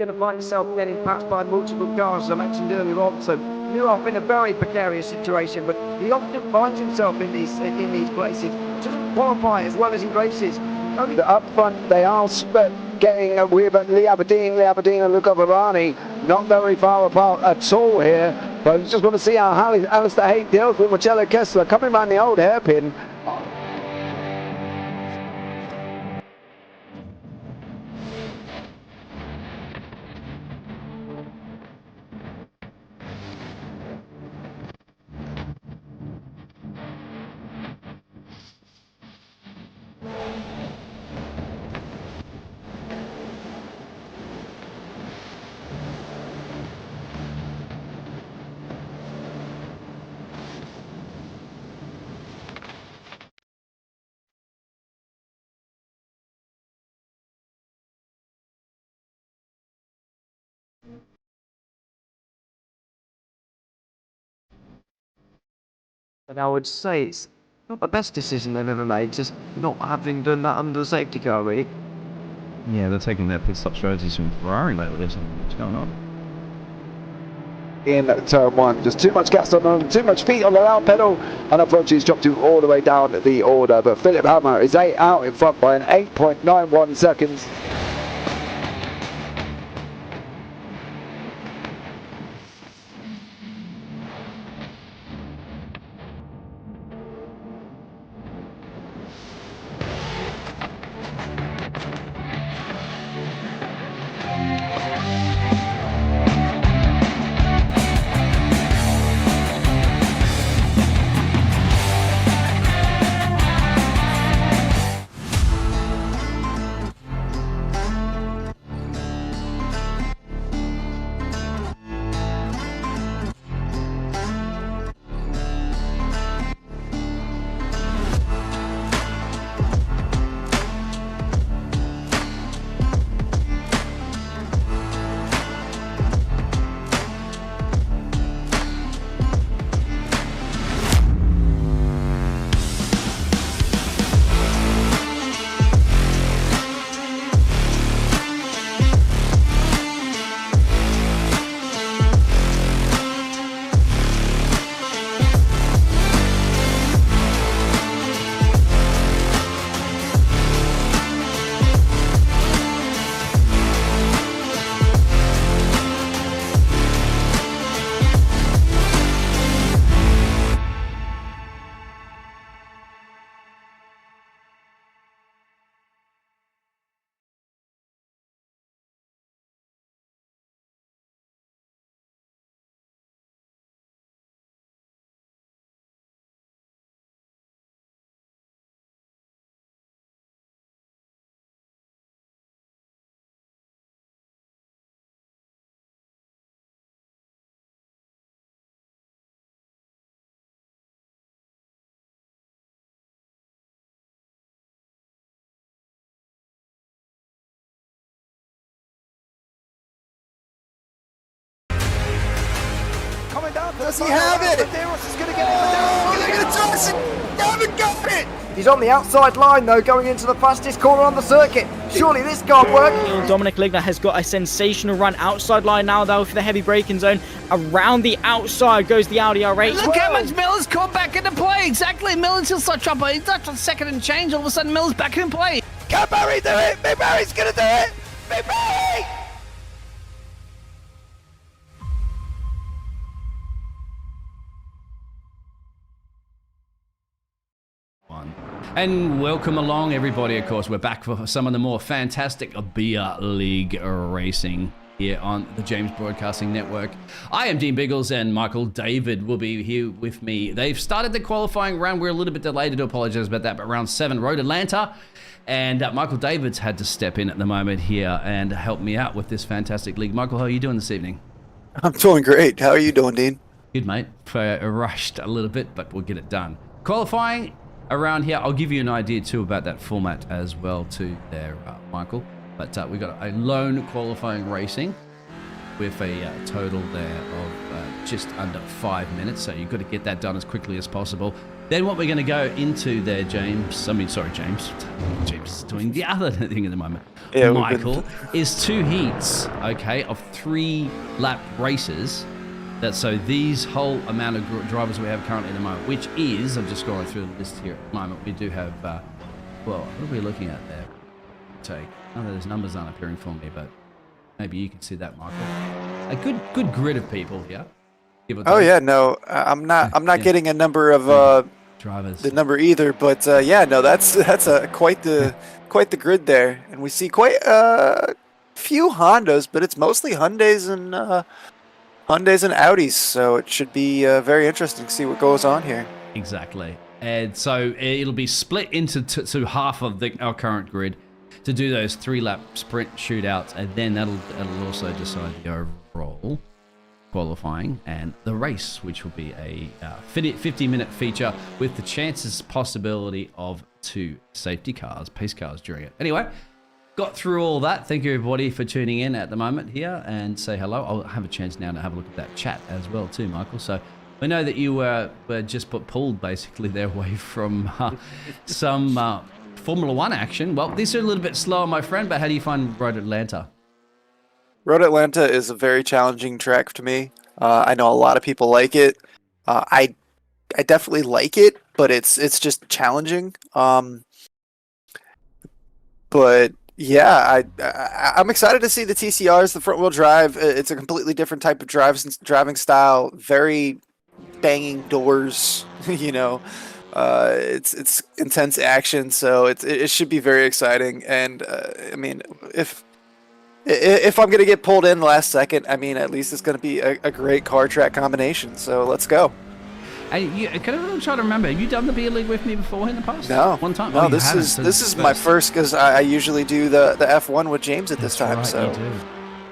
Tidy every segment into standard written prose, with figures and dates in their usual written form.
going to find yourself getting passed by multiple cars, as I mentioned earlier on. So you're off in a very precarious situation, but he often finds himself in these places. Doesn't qualify as well as he races. Only Up front, they are getting away, but Lee Aberdeen and Luca Varani not very far apart at all here. But I just want to see how Alistair Haig deals with Marcello Kessler coming around the old hairpin. And I would say it's not the best decision they've ever made, just not having done that under the safety car, really. Yeah, they're taking their pit stop strategies from Ferrari lately or something. What's going on? In turn one, just too much gas on them, too much feet on the loud pedal, and unfortunately he's dropped you all the way down the order. But Philip Hammer is out in front by an 8.91 seconds. Does he have it? Medeiros is going to get it. Oh, they're going to toss it. They haven't got it. He's on the outside line, though, going into the fastest corner on the circuit. Surely this can't work. Dominic Ligner has got a sensational run outside line now, though, for the heavy braking zone. Around the outside goes the Audi R8. Look how much Miller's come back into play. Exactly. Miller's still such up. He's not on second and change. All of a sudden, Miller's back in play. Can Barry do it? Big Barry's going to do it. Big Barry. And welcome along, everybody. Of course, we're back for some of the more fantastic beer league racing here on the James Broadcasting Network. I am Dean Biggles, and Michael David will be here with me. They've started the qualifying round. We're a little bit delayed. I do apologize about that, but round 7, Road Atlanta. And Michael David's had to step in at the moment here and help me out with this fantastic league. Michael, how are you doing this evening? I'm doing great. How are you doing, Dean? Good, mate. Rushed a little bit, but we'll get it done. Qualifying around here, I'll give you an idea too about that format as well too there, Michael. But we got a lone qualifying racing with a total there of just under 5 minutes. So you've got to get that done as quickly as possible. Then what we're going to go into there, James. James is doing the other thing at the moment. Yeah, Michael, is 2 heats, okay, of 3-lap races. So these whole amount of drivers we have currently at the moment, which is, I'm just scrolling through the list here at the moment, we do have, what are we looking at there? None of those numbers aren't appearing for me, but maybe you can see that, Michael. A good grid of people here. Oh yeah, no, I'm not getting a number of drivers. The number either, but yeah, no, that's quite the grid there, and we see quite a few Hondas, but it's mostly Hyundais and Audis, so it should be very interesting to see what goes on here. Exactly, and so it'll be split into to half of our current grid to do those 3-lap sprint shootouts, and then that'll also decide the overall qualifying and the race, which will be a 50-minute feature with the possibility of 2 safety cars, pace cars during it. Anyway, got through all that. Thank you everybody for tuning in at the moment here and say hello. I'll have a chance now to have a look at that chat as well too, Michael. So we know that you were just pulled basically their way from some Formula One action. Well, these are a little bit slower, my friend, but how do you find Road Atlanta? Road Atlanta is a very challenging track to me. I know a lot of people like it. I definitely like it, but it's just challenging. But yeah, I'm excited to see the TCRs, the front wheel drive. It's a completely different type of driving style. Very banging doors, you know. It's intense action, so it should be very exciting. And I mean, if I'm going to get pulled in last second, I mean, at least it's going to be a great car track combination. So let's go. Can I try to remember? Have you done the beer league with me before in the past? No, one time. No, this is my first because I usually do the F1 with James at this time. Right, so you do.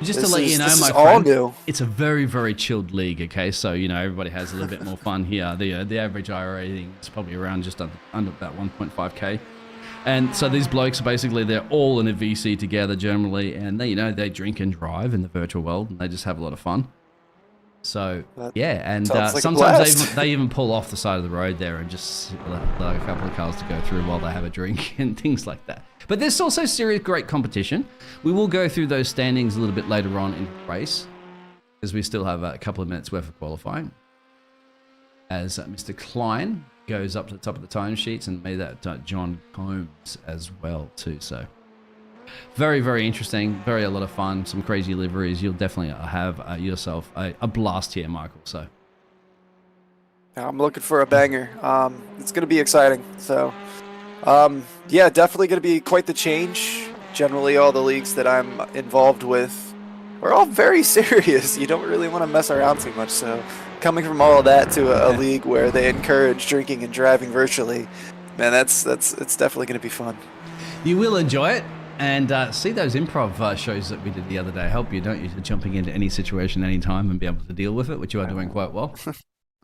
Just to let you know, my all friend, new. It's a very, very chilled league. Okay, so you know everybody has a little bit more fun here. The average IR rating is probably around just under about 1.5k. And so these blokes are basically, they're all in a VC together generally, and they drink and drive in the virtual world, and they just have a lot of fun. So yeah, and sometimes they even pull off the side of the road there and just allow a couple of cars to go through while they have a drink and things like that. But there's also serious great competition. We will go through those standings a little bit later on in the race, because we still have a couple of minutes worth of qualifying. As Mr. Klein goes up to the top of the timesheets, and made that John Combs as well too. So very, very interesting, a lot of fun, some crazy liveries. You'll definitely have yourself a blast here, Michael. So I'm looking for a banger. It's going to be exciting. So yeah, definitely going to be quite the change. Generally, all the leagues that I'm involved with are all very serious. You don't really want to mess around too much. So coming from all of that to a league where they encourage drinking and driving virtually, man, it's definitely going to be fun. You will enjoy it. And see those improv shows that we did the other day help you, don't you, to jumping into any situation anytime and be able to deal with it, which you are doing quite well.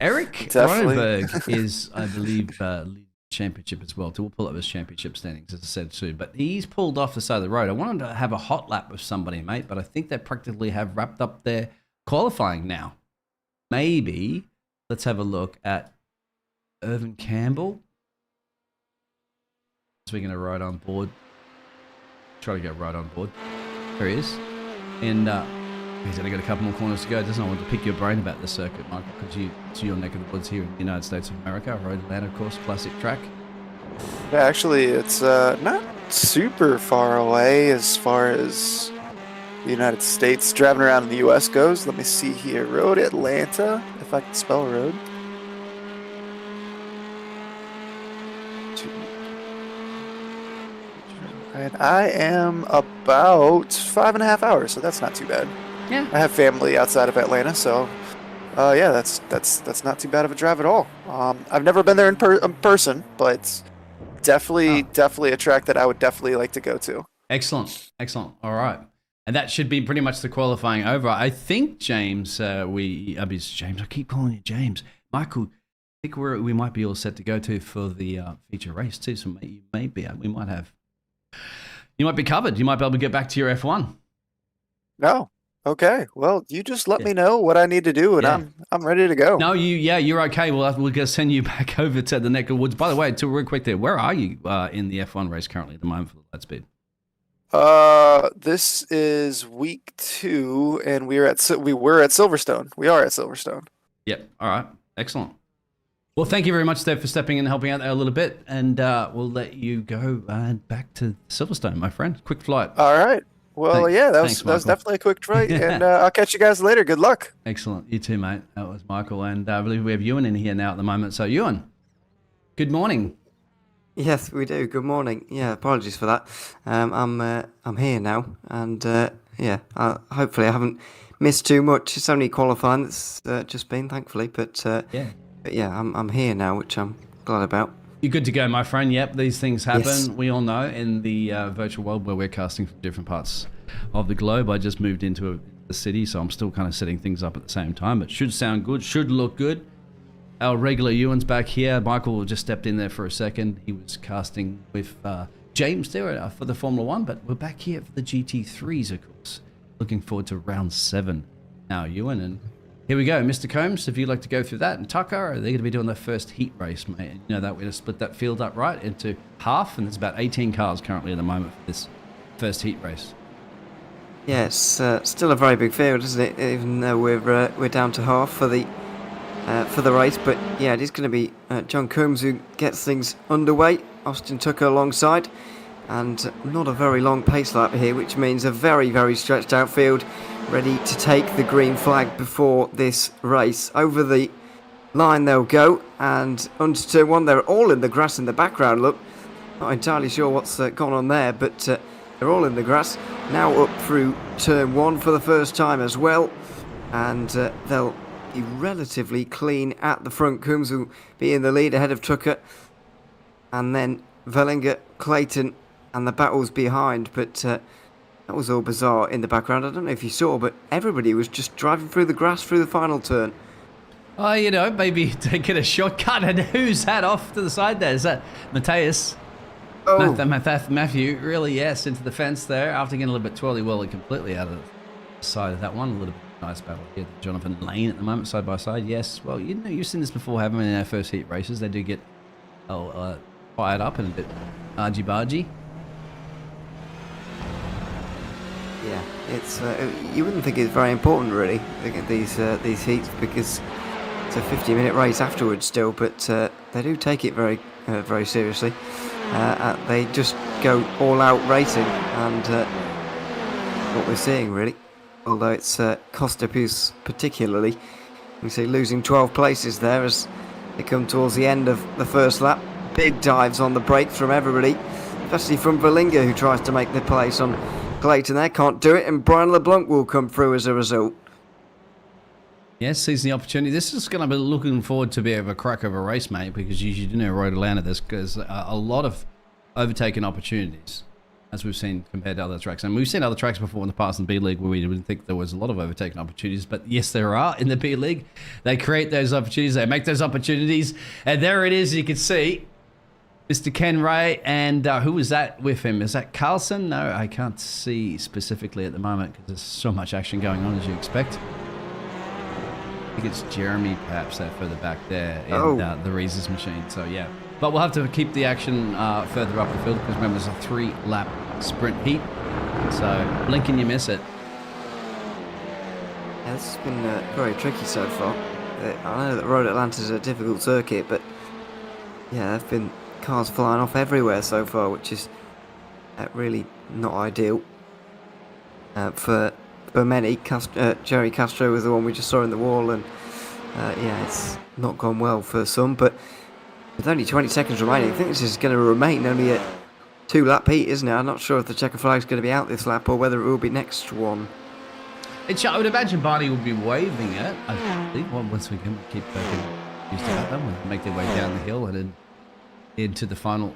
Eric Reinberg is, I believe, lead championship as well. We'll pull up his championship standings, as I said, too. But he's pulled off the side of the road. I wanted to have a hot lap with somebody, mate, but I think they practically have wrapped up their qualifying now. Maybe let's have a look at Irvin Campbell. So we're going to ride on board. Try to get right on board. There he is. And he's only got a couple more corners to go. Doesn't want to pick your brain about the circuit, Michael, because it's your neck of the woods here in the United States of America. Road Atlanta, of course, classic track. Yeah, actually, it's not super far away as far as the United States driving around in the U.S. goes. Let me see here. Road Atlanta, if I can spell road. And I am about 5.5 hours, so that's not too bad. Yeah. I have family outside of Atlanta, so yeah, that's not too bad of a drive at all. I've never been there in person, but definitely a track that I would definitely like to go to. Excellent. All right. And that should be pretty much the qualifying over. I think, James, James, I keep calling you James. Michael, I think we might be all set to go to for the feature race too, so you might be covered. You might be able to get back to your F1. No, Okay. Well, you just let me know what I need to do, and Yeah. I'm ready to go. No, you're okay. We're going to send you back over to the neck of the woods. By the way, real quick there, where are you in the F1 race currently at the moment for the Light Speed? This is week 2, and we were at Silverstone. We are at Silverstone. Yep. All right. Excellent. Well, thank you very much, Steph, for stepping in and helping out there a little bit, and we'll let you go back to Silverstone, my friend. Quick flight. All right. Well, Thanks. yeah, that Thanks, was Michael. definitely a quick flight, and I'll catch you guys later. Good luck. Excellent. You too, mate. That was Michael, and I believe we have Ewan in here now at the moment. So, Ewan, good morning. Yes, we do. Good morning. Yeah, apologies for that. I'm here now, and hopefully I haven't missed too much. It's only qualifying that's just been, thankfully, but yeah, I'm here now, which I'm glad about. You're good to go, my friend. Yep, these things happen. Yes. We all know in the virtual world where we're casting from different parts of the globe. I just moved into a city, so I'm still kind of setting things up at the same time. But should sound good, should look good. Our regular Ewan's back here. Michael just stepped in there for a second. He was casting with James there for the Formula 1, but we're back here for the GT3s, of course. Looking forward to round 7 now, Ewan. And here we go. Mr. Combs, if you'd like to go through that. And Tucker, they're going to be doing their first heat race, mate. And you know that we're going to split that field up right into half, and there's about 18 cars currently at the moment for this first heat race. Yeah, it's still a very big field, isn't it? Even though we're down to half for the race, but yeah, it is going to be John Coombs who gets things underway. Austin Tucker alongside, and not a very long pace lap here, which means a very, very stretched out field, ready to take the green flag before this race. Over the line they'll go, and under turn 1, they're all in the grass in the background. Look, not entirely sure what's gone on there, but they're all in the grass. Now up through turn 1 for the first time as well, and they'll be relatively clean at the front. Coombs will be in the lead ahead of Tucker, and then Vellinger, Clayton, and the battles behind. But that was all bizarre in the background. I don't know if you saw, but everybody was just driving through the grass through the final turn. Oh, you know, maybe taking a shortcut. And who's that off to the side there? Is that Matthias? Oh, Matthew, really, yes, into the fence there after getting a little bit twirly-whirly completely out of the side of that one. A little bit nice battle here. Jonathan Lane at the moment, side by side. Yes, well, you know, you've seen this before, haven't we, in our first heat races? They do get fired up and a bit argy-bargy. yeah, it's you wouldn't think it's very important really, these heats, because it's a 50-minute race afterwards still, but they do take it very very seriously. They just go all out racing, and what we're seeing really, although it's Kostapus particularly, you see losing 12 places there as they come towards the end of the first lap. Big dives on the brake from everybody, especially from Vellinger, who tries to make the place on Clayton there, can't do it, and Brian LeBlanc will come through as a result. Yes, seizing the opportunity. This is going to be looking forward to be a crack of a race, mate, because you do know Road Atlanta, there's a lot of overtaking opportunities, as we've seen compared to other tracks. And we've seen other tracks before in the past in B-League where we didn't think there was a lot of overtaking opportunities, but yes, there are in the B-League. They create those opportunities, they make those opportunities, and there it is, you can see Mr. Ken Ray, and who was that with him? Is that Carlson? No, I can't see specifically at the moment because there's so much action going on, as you expect. I think it's Jeremy, perhaps, that further back there in the Reese's machine. So, yeah. But we'll have to keep the action further up the field because, remember, there's a 3-lap sprint heat. So, blink and you miss it. Yeah, this has been very tricky so far. I know that Road Atlanta is a difficult circuit, but yeah, there have been cars flying off everywhere so far, which is really not ideal for many. Jerry Castro was the one we just saw in the wall, and yeah, it's not gone well for some. But with only 20 seconds remaining, I think this is going to remain only a 2-lap heat, isn't it? I'm not sure if the checker flag's going to be out this lap or whether it will be next one. I would imagine Barney would be waving it. I believe once we can keep used to that, then we'll make their way down the hill and then into the final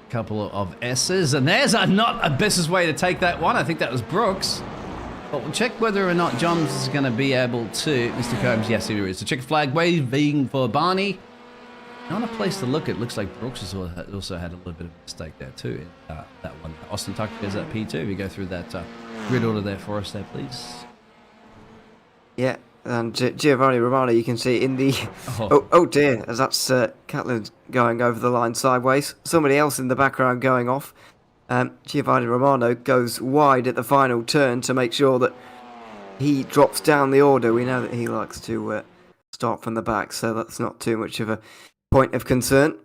couple of S's. And there's not a business way to take that one. I think that was Brooks. But we'll check whether or not Johns is going to be able to. Mr. Combs, yes, here is. The checker flag waving for Barney. Not a place to look. It looks like Brooks has also had a little bit of a mistake there too. That one. Austin Tucker is at P2. If you go through that grid order there for us there, please. Yeah, and Giovanni Romano, you can see in the... Oh. Oh dear, as that's Catlin going over the line sideways. Somebody else in the background going off. Giovanni Romano goes wide at the final turn to make sure that he drops down the order. We know that he likes to start from the back, so that's not too much of a point of concern.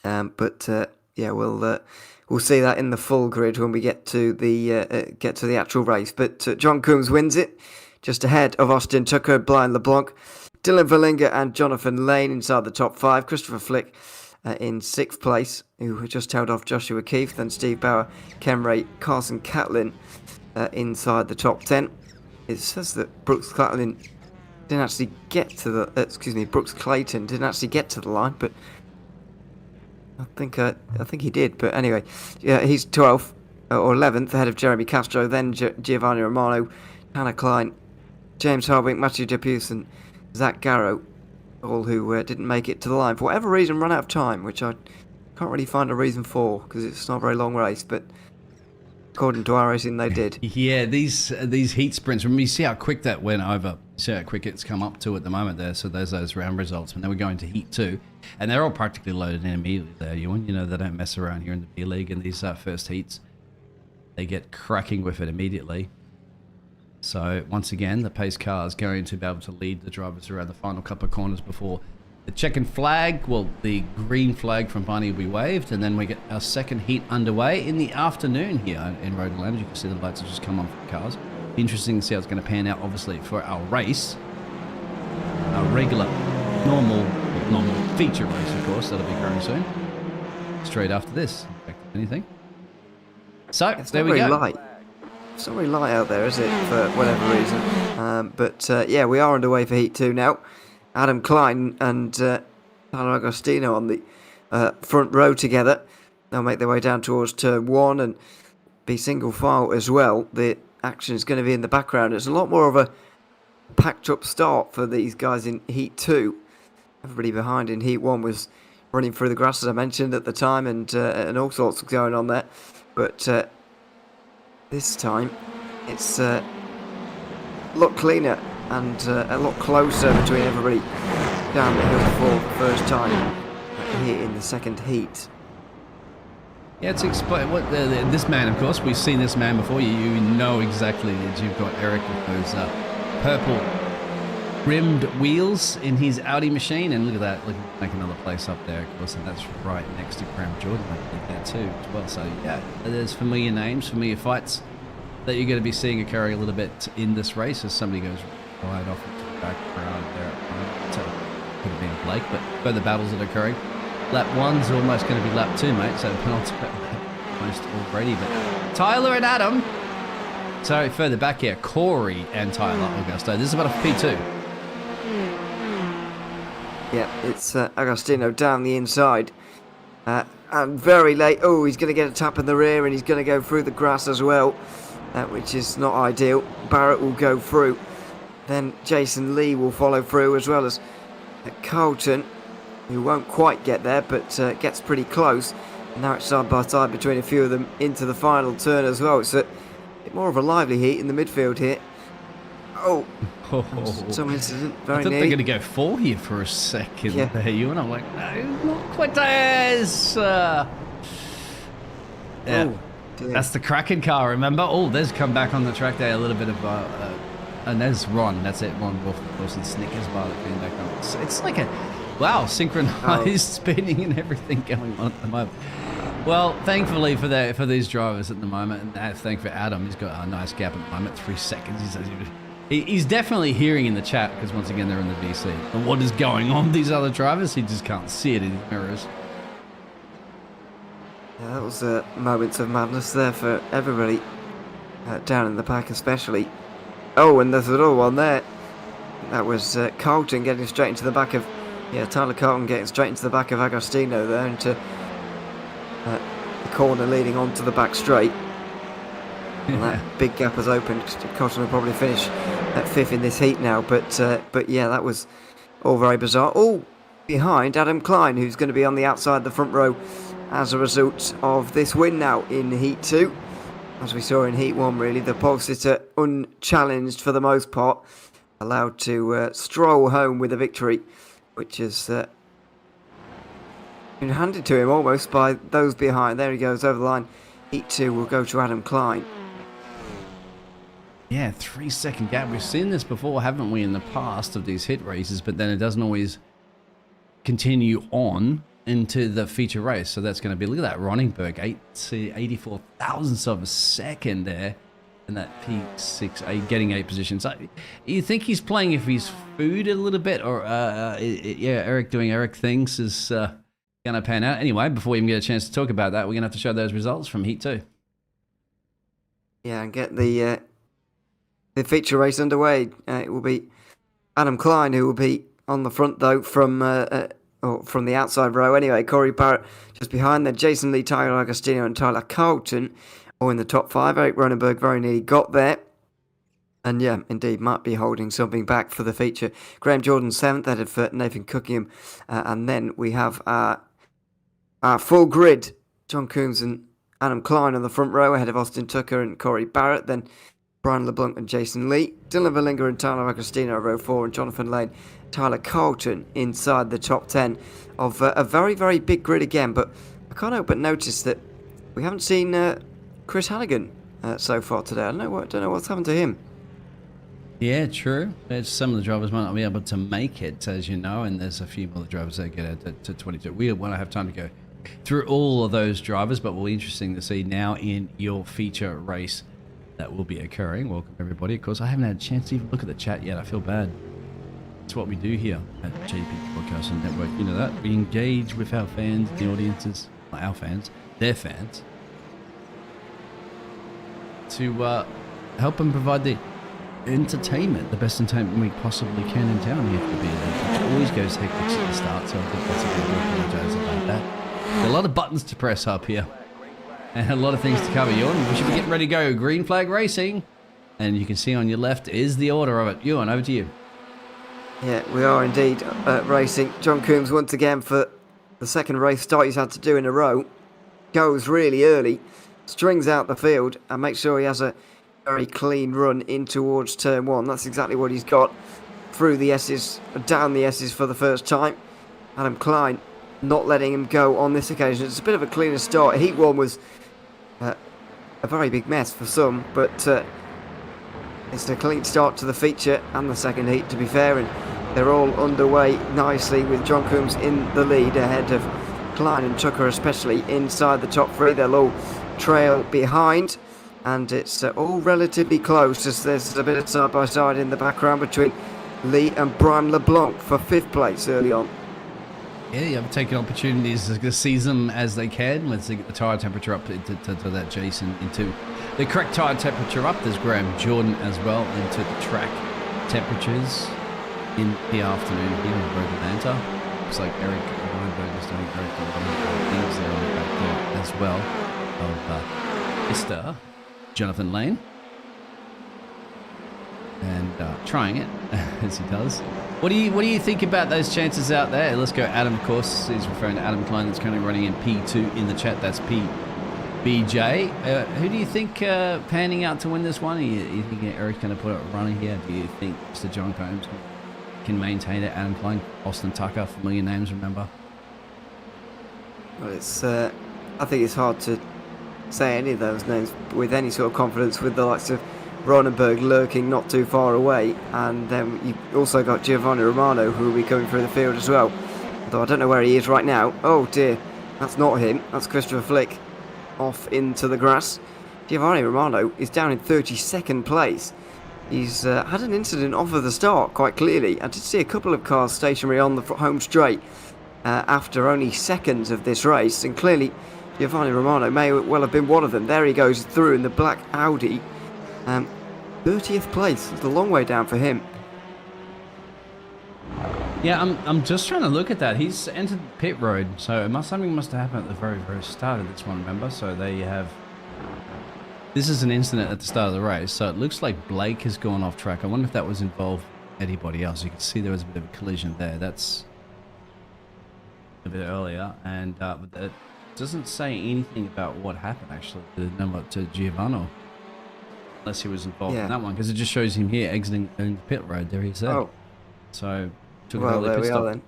But yeah, we'll see that in the full grid when we get to the actual race. But John Coombs wins it, just ahead of Austin Tucker, Brian LeBlanc, Dylan Verlinger and Jonathan Lane inside the top 5. Christopher Flick in 6th place, who just held off Joshua Keefe. Then Steve Bauer, Ken Ray, Carson Catlin inside the top 10. It says that Brooks Clayton didn't actually get to the... Brooks Clayton didn't actually get to the line, but I think he did. But anyway, yeah, he's 12th or 11th ahead of Jeremy Castro, then Giovanni Romano, Hannah Klein, James Hardwick, Matthew Depuce and Zach Garrow, all who didn't make it to the line for whatever reason, run out of time, which I can't really find a reason for because it's not a very long race, but according to our racing they did. Yeah, these heat sprints, when you see how quick that went over, see how quick it's come up to at the moment there, so there's those round results when they were going to heat 2, and they're all practically loaded in immediately there, Ewan. You know, they don't mess around here in the B League in these first heats. They get cracking with it immediately. So once again, the pace car is going to be able to lead the drivers around the final couple of corners before the checkered flag, well, the green flag from Barney will be waved, and then we get our second heat underway in the afternoon here in Road Land. You can see the lights have just come on for the cars. Interesting to see how it's going to pan out, obviously, for our race. Our regular, normal feature race, of course, that'll be very soon. Straight after this, anything. So, It's there not we very go. light. It's not very light out there, is it, for whatever reason? But yeah, we are underway for Heat 2 now. Adam Klein and Tyler Agostino on the front row together. They'll make their way down towards turn 1 and be single file as well. The action is going to be in the background. It's a lot more of a packed up start for these guys in Heat 2. Everybody behind in Heat 1 was running through the grass, as I mentioned at the time, and all sorts of going on there. But this time it's a lot cleaner and a lot closer between everybody down the hill for the first time here in the second heat. Yeah, it's explain what this man, of course, we've seen this man before. You know exactly that you've got Eric with those purple rimmed wheels in his Audi machine, and look at that, look, make another place up there, of course, and that's right next to Graham Jordan, I think that too as well. So yeah, there's familiar names, familiar fights that you're going to be seeing occurring a little bit in this race as somebody goes right off into the background there. So could have been Blake, but further battles that are occurring. Lap 1's almost going to be lap 2, mate, so penultimate lap almost already. But Tyler and Adam, sorry, further back here, Corey and Tyler Augusto. This is about a P2. Yeah, it's Agostino down the inside. And very late. Oh, he's going to get a tap in the rear and he's going to go through the grass as well, which is not ideal. Barrett will go through. Then Jason Lee will follow through, as well as Carlton, who won't quite get there, but gets pretty close. And now it's side by side between a few of them into the final turn as well. It's a bit more of a lively heat in the midfield here. Oh, some incident very I thought near. they're going to go 4 here for a second. Yeah. There, you and I'm like, no, not quite as. Yeah, Oh, dear. that's the Kraken car. Remember? Oh, there's come back on the track there. A little bit of, and there's Ron. That's it. Ron Wolf, of course, and Snickers bar that came back on. So it's like a wow, synchronized spinning and everything going on at the moment. Well, thankfully for these drivers at the moment, and thank for Adam, he's got a nice gap at the moment, 3 seconds. He's definitely hearing in the chat, because once again they're in the VC. And what is going on with these other drivers? He just can't see it in his mirrors. Yeah, that was moments of madness there for everybody, down in the pack especially. Oh, and there's another one there. That was Carlton getting straight into the back of... Yeah, Tyler Carlton getting straight into the back of Agostino there, into the corner leading on to the back straight. And that big gap has opened. Carlton will probably finish at 5th in this heat now, but yeah, that was all very bizarre. All behind Adam Klein, who's going to be on the outside the front row as a result of this win now in Heat 2. As we saw in Heat 1, really, the pole sitter unchallenged for the most part. allowed to stroll home with a victory, which has been handed to him almost by those behind. There he goes over the line. Heat 2 will go to Adam Klein. Yeah, 3-second gap. We've seen this before, haven't we, in the past of these hit races, but then it doesn't always continue on into the feature race. So that's going to be, look at that, Roningberg, 84 thousandths of a second there. And that P6, getting 8 positions. So you think he's playing if he's food a little bit, or yeah, Eric doing Eric things is going to pan out. Anyway, before we even get a chance to talk about that, we're going to have to show those results from Heat 2. Yeah, and get the feature race underway. It will be Adam Klein who will be on the front, though, from the outside row. Anyway, Corey Barrett just behind there. Jason Lee, Tyler Agostino, and Tyler Carlton all in the top 5. Eric Ronenberg very nearly got there. And yeah, indeed, might be holding something back for the feature. Graham Jordan 7th, headed for Nathan Cookingham. And then we have our full grid. John Coombs and Adam Klein on the front row, ahead of Austin Tucker and Corey Barrett. Then Brian LeBlanc and Jason Lee. Dylan Verlinger and Tyler Agostino, row 4. And Jonathan Lane, Tyler Carlton inside the top 10 of a very, very big grid again. But I can't help but notice that we haven't seen Chris Halligan so far today. I don't know what's happened to him. Yeah, true. Some of the drivers might not be able to make it, as you know, and there's a few more drivers that get out to 22. We won't have time to go through all of those drivers, but will be interesting to see now in your feature race that will be occurring. Welcome, everybody. Of course, I haven't had a chance to even look at the chat yet. I feel bad. It's what we do here at JP Broadcasting Network. You know that. We engage with our fans, the audiences, not our fans, their fans, to help them provide the entertainment, the best entertainment we possibly can in town here for BLE. It always goes hectic at the start, so I think that's a bit to apologise about that. There are a lot of buttons to press up here, and a lot of things to cover. Ewan, we should be getting ready to go. Green flag racing, and you can see on your left is the order of it. Ewan, over to you. Yeah, we are indeed racing. John Coombs once again for the second race start he's had to do in a row. Goes really early, strings out the field, and makes sure he has a very clean run in towards turn 1. That's exactly what he's got. Through the S's, down the S's for the first time. Adam Klein not letting him go on this occasion. It's a bit of a cleaner start. Heat 1 was a very big mess for some, but it's a clean start to the feature and the second heat, to be fair, and they're all underway nicely with John Coombs in the lead ahead of Klein and Tucker, especially inside the top 3. They'll all trail behind, and it's all relatively close as there's a bit of side-by-side in the background between Lee and Brian LeBlanc for 5th place early on. Yeah, you have taken opportunities to seize them as they can. Let's get the tyre temperature up to that, Jason, into the correct tyre temperature up. There's Graham Jordan as well into the track temperatures in the afternoon here in Road Atlanta. Looks like Eric Weinberg is doing very good things there on the back there as well of Mr. Jonathan Lane. And trying it as he does. What do you think about those chances out there? Let's go. Adam, of course, is referring to Adam Klein, that's currently running in P2 in the chat. That's PBJ. Who do you think panning out to win this one? You think Eric's going to put it running here? Do you think Mr. John Combs can maintain it? Adam Klein, Austin Tucker, familiar names, remember? Well, it's I think it's hard to say any of those names with any sort of confidence, with the likes of Ronenberg lurking not too far away, and then you also got Giovanni Romano, who will be coming through the field as well, although I don't know where he is right now. Oh dear, that's not him, that's Christopher Flick off into the grass. Giovanni Romano is down in 32nd place. He's had an incident off of the start, quite clearly. I did see a couple of cars stationary on the home straight after only seconds of this race, and clearly Giovanni Romano may well have been one of them. There he goes through in the black Audi. 30th place. It's a long way down for him. Yeah, I'm just trying to look at that. He's entered pit road, so something must have happened at the very, very start of this one, remember? So there you have... This is an incident at the start of the race, so it looks like Blake has gone off track. I wonder if that was involved anybody else. You can see there was a bit of a collision there. That's a bit earlier, and but it doesn't say anything about what happened, actually, to Giovanni. unless he was involved Yeah. in that one, because it just shows him here exiting the pit road. There he is. Oh, So took well, an early there pit we stop. are then.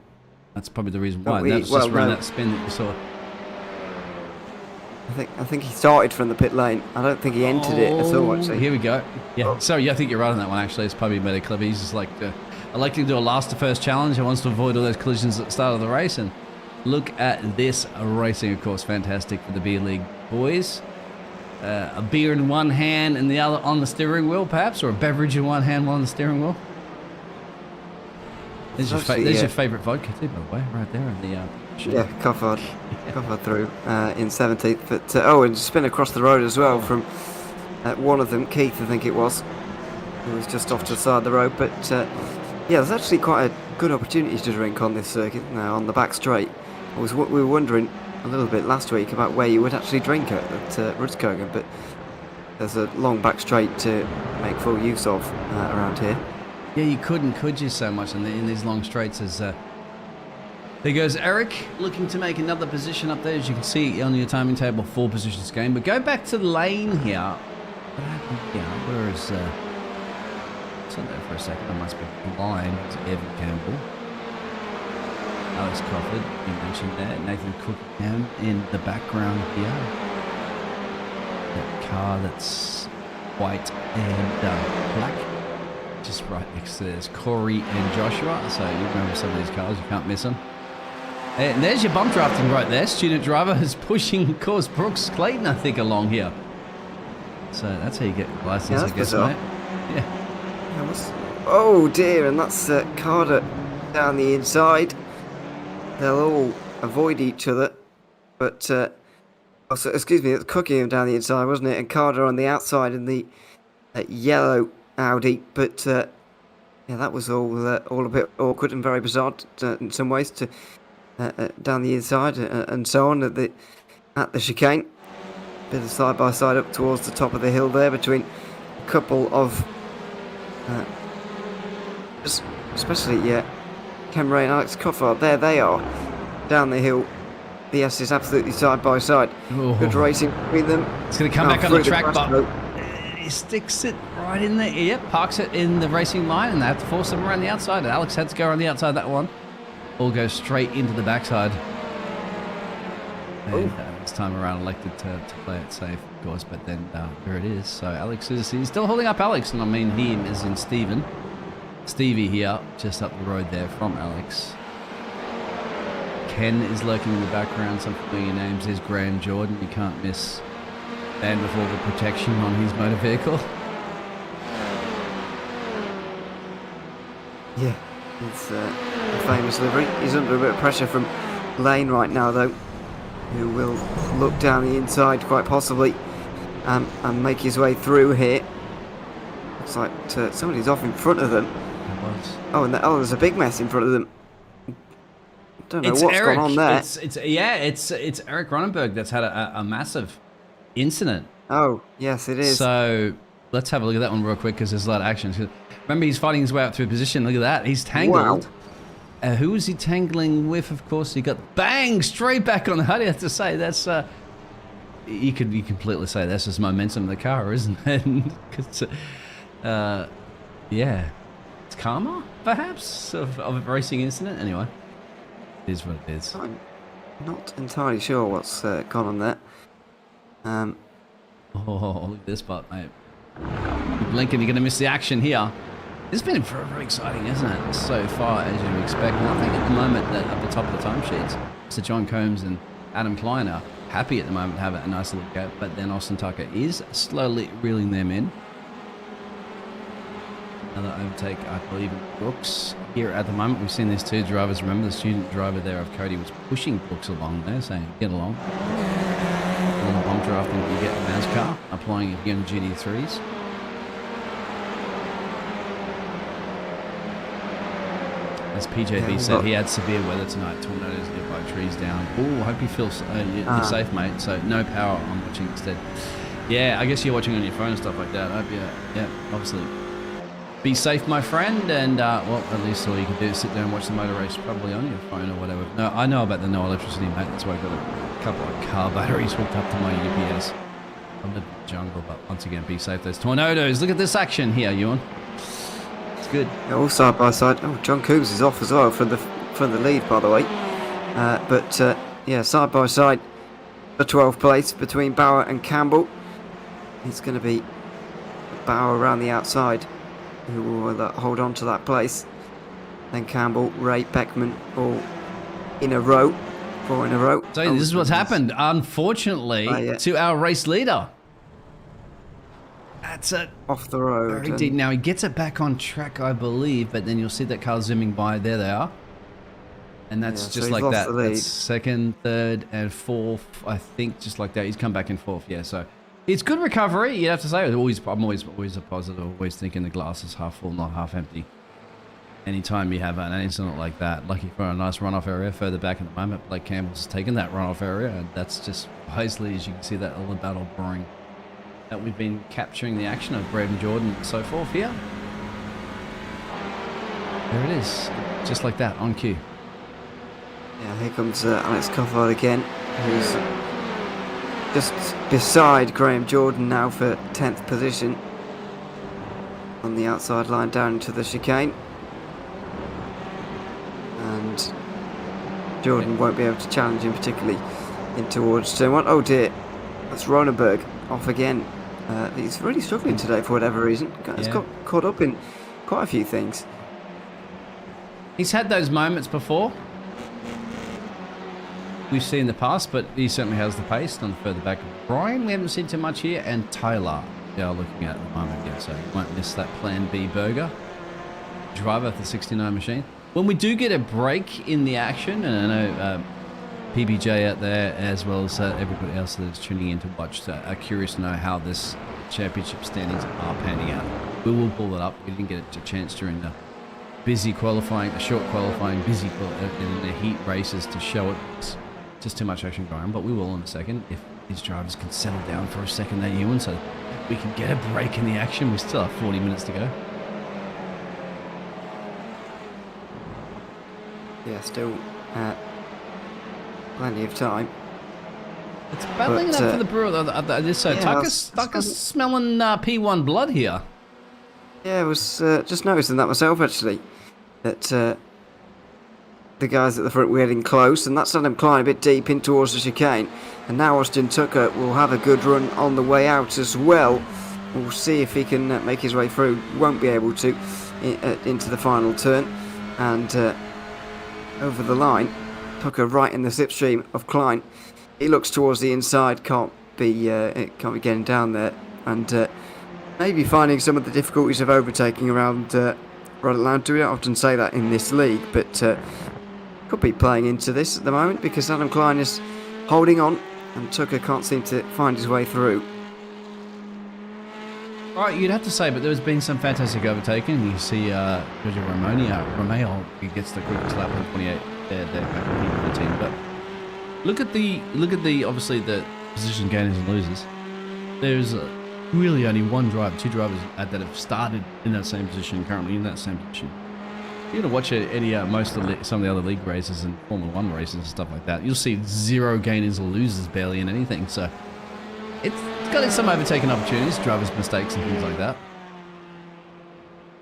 That's probably the reason Don't why. we- And that's well, just around no. that spin that you saw. I think he started from the pit lane. I don't think he entered it at all, actually. Here we go. Yeah, so yeah, I think you're right on that one, actually. It's probably better clever. He's just like, electing to do a last to first challenge. He wants to avoid all those collisions at the start of the race. And look at this racing, of course. Fantastic for the beer league boys. A beer in one hand and the other on the steering wheel, perhaps, or a beverage in one hand, one on the steering wheel. There's your favourite vodka too, by the way, right there on the sheet. Yeah, Coffard through in 17th. But and spin across the road as well from one of them, Keith, I think it was, who was just off to the side of the road. But yeah, there's actually quite a good opportunity to drink on this circuit now on the back straight. We were wondering a little bit last week about where you would actually drink at Rudskogen, but there's a long back straight to make full use of around here. Yeah, you couldn't, could you, so much in these long straights. As there goes Eric, looking to make another position up there. As you can see on your timing table, 4 positions gained. But go back to the lane here. What happened here? Where is... Sit there for a second. I must be blind. It's Evan Campbell. Alex Crawford, you mentioned there. Nathan Cookham in the background here. That car that's white and black. Just right next to there's Corey and Joshua. So you remember some of these cars, you can't miss them. And there's your bump drafting right there. Student driver is pushing, of course, Brooks Clayton, I think, along here. So that's how you get your license, I guess, bizarre. mate. Yeah. Oh dear, and that's Carter down the inside. They'll all avoid each other, but excuse me, it's Cookham down the inside, wasn't it? And Carter on the outside in the yellow Audi. But yeah, that was all a bit awkward and very bizarre in some ways to down the inside and so on at the chicane. Bit of side by side up towards the top of the hill there between a couple of. Especially, Cam Ray and Alex Coffard. There they are, down the hill. The S is absolutely side by side. Oh. Good racing between them. It's going to come back on the track, but road. he sticks it right in there. Yep, parks it in the racing line, and they have to force them around the outside. Alex had to go around the outside that one. All goes straight into the backside. And this time around elected to play it safe, of course, but then there it is. So Alex he's still holding up Alex, and I mean he is in Stevie here, just up the road there from Alex. Ken is lurking in the background. Some familiar names. There's Graham Jordan. You can't miss band before the protection on his motor vehicle. Yeah, it's a famous livery. He's under a bit of pressure from Lane right now, though, who will look down the inside quite possibly and make his way through here. Looks like somebody's off in front of them. Oh, and there's a big mess in front of them. Don't know what's Eric. gone on there. It's Eric Ronenberg that's had a massive incident. Oh, yes, it is. So let's have a look at that one real quick because there's a lot of action. Remember, he's fighting his way up through position. Look at that. He's tangled. Wow. Who was he tangling with? Of course, he got bang straight back on the. How do you have to say that's? You completely say that's just momentum of the car, isn't it? Because, yeah, it's karma, perhaps, of a racing incident. Anyway, it is what it is. I'm not entirely sure what's gone on there. Oh, look at this part, mate. You're blinking, you're going to miss the action here. It's been very, very exciting, isn't it? So far, as you would expect. And I think at the moment that at the top of the timesheets, Sir John Combs and Adam Klein are happy at the moment to have a nice little gap. But then Austin Tucker is slowly reeling them in. Another overtake, I believe, in Brooks here at the moment. We've seen these two drivers. Remember, the student driver there of Cody was pushing Brooks along there, saying, get along. A little bomb drafting you get in NASCAR, applying it again in GT3s. As PJB said, he had severe weather tonight, tornadoes, nearby trees down. Oh, I hope you feel you're safe, mate. So no power on watching instead. Yeah, I guess you're watching on your phone and stuff like that. I hope obviously. Be safe, my friend, and well, at least all you can do is sit there and watch the motor race, probably on your phone or whatever. No, I know about the no electricity, mate. That's why I've got a couple of car batteries hooked up to my UPS. from the jungle, but once again, be safe. There's tornadoes. Look at this action here, Ewan. It's good. Yeah, all side by side. Oh, John Coombs is off as well for the lead, by the way. Yeah, side by side, the 12th place between Bauer and Campbell. It's going to be Bauer around the outside who will hold on to that place. Then Campbell, Ray, Beckman all in a row. 4 in a row. So this is what's happened, unfortunately, to our race leader. That's it. Off the road. Very deep. Now he gets it back on track, I believe, but then you'll see that car zooming by. There they are. And that's just like that. That's second, third, and fourth. I think just like that. He's come back in fourth. Yeah, so it's good recovery. You have to say. I'm always a positive. Always thinking the glass is half full, not half empty. Anytime you have an incident like that, lucky for a nice runoff area further back in the moment, Blake Campbell's taken that runoff area, and that's just basically, as you can see, that little battle brewing. That we've been capturing the action of Braden Jordan and so forth here. There it is, just like that, on cue. Yeah, here comes Alex Coffard again, who's just beside Graham Jordan now for 10th position on the outside line down into the chicane. And Jordan won't be able to challenge him particularly in towards turn 1. Oh dear, that's Ronenberg off again. He's really struggling today for whatever reason. He's got caught up in quite a few things. He's had those moments before. We've seen in the past, but he certainly has the pace. On the further back, Brian, we haven't seen too much here, and Taylor, they are looking at the moment. Yeah, so you won't miss that Plan B burger. Driver of the 69 machine. When we do get a break in the action, and I know PBJ out there, as well as everybody else that is tuning in to watch, are curious to know how this championship standings are panning out. We will pull it up. We didn't get a chance during the busy qualifying, the short qualifying, in the heat races to show it. It's just too much action going on, but we will in a second if these drivers can settle down for a second there, Ewan, so we can get a break in the action. We still have 40 minutes to go. Yeah, still plenty of time. It's battling it up for the brewer. Tucker's smelling P1 blood here. Yeah, I was just noticing that myself, actually. That the guys at the front were getting close, and that's let him climb a bit deep in towards the chicane. And now Austin Tucker will have a good run on the way out as well. We'll see if he can make his way through. Won't be able to into the final turn. And over the line, Tucker right in the slipstream of Klein. He looks towards the inside, can't be getting down there, and maybe finding some of the difficulties of overtaking around Rod Atlanta. We don't often say that in this league, but could be playing into this at the moment because Adam Klein is holding on and Tucker can't seem to find his way through. Right, you'd have to say, but there's been some fantastic overtaking. You see Giorgio Romeo, he gets the quickest lap on 28 there back in P19. But look at the obviously the position gainers and losers. There's really only two drivers that have started in that same position, currently in that same position. You're going to watch some of the other league races and Formula 1 races and stuff like that. You'll see 0 gainers or losers barely in anything. So it's got some overtaking opportunities, drivers' mistakes and things like that.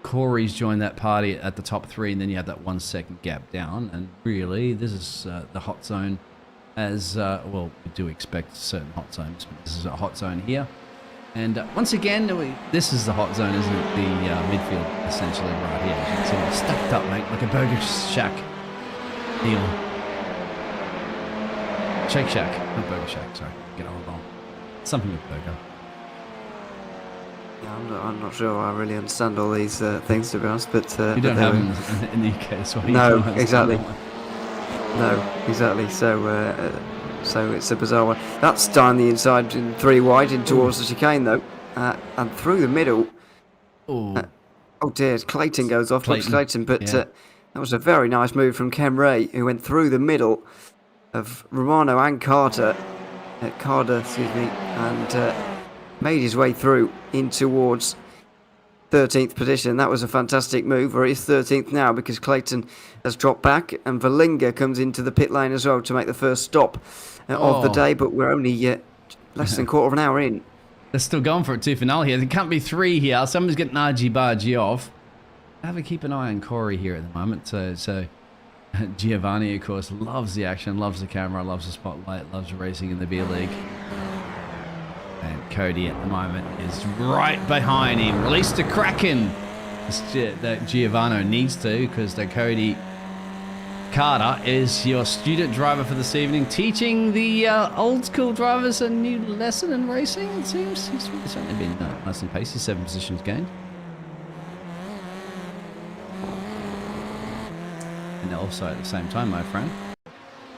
Corey's joined that party at the top 3, and then you have that 1 second gap down. And really, this is the hot zone as, well, we do expect certain hot zones, but this is a hot zone here. And once again, this is the hot zone, isn't it? The midfield, essentially, right here. As you can see, it's stacked up, mate, like a burger shack. Neil. Shake Shack. Not Burger Shack, sorry. Get on wrong. Something with burger. Yeah, I'm not sure I really understand all these things, to be honest, but... you don't have them in the UK, that's why you No, don't exactly. No, exactly. So it's a bizarre one. That's down the inside in 3 wide in towards the chicane though, and through the middle. Oh dear, Clayton goes off. Clayton, but that was a very nice move from Ken Ray, who went through the middle of Romano and Carter, and made his way through in towards 13th position. That was a fantastic move, or he's 13th now because Clayton has dropped back and Valinga comes into the pit lane as well to make the first stop of the day, but we're only less than a quarter of an hour in. They're still going for it too finale here. There can't be 3 here. Someone's getting argy-bargy off. Have a keep an eye on Corey here at the moment. So Giovanni, of course, loves the action, loves the camera, loves the spotlight, loves racing in the B League. And Cody at the moment is right behind him. Release the Kraken. That Giovanni needs to, because the Cody Carter is your student driver for this evening, teaching the old school drivers a new lesson in racing, it seems. He's certainly been nice and pacey, 7 positions gained. And also at the same time, my friend,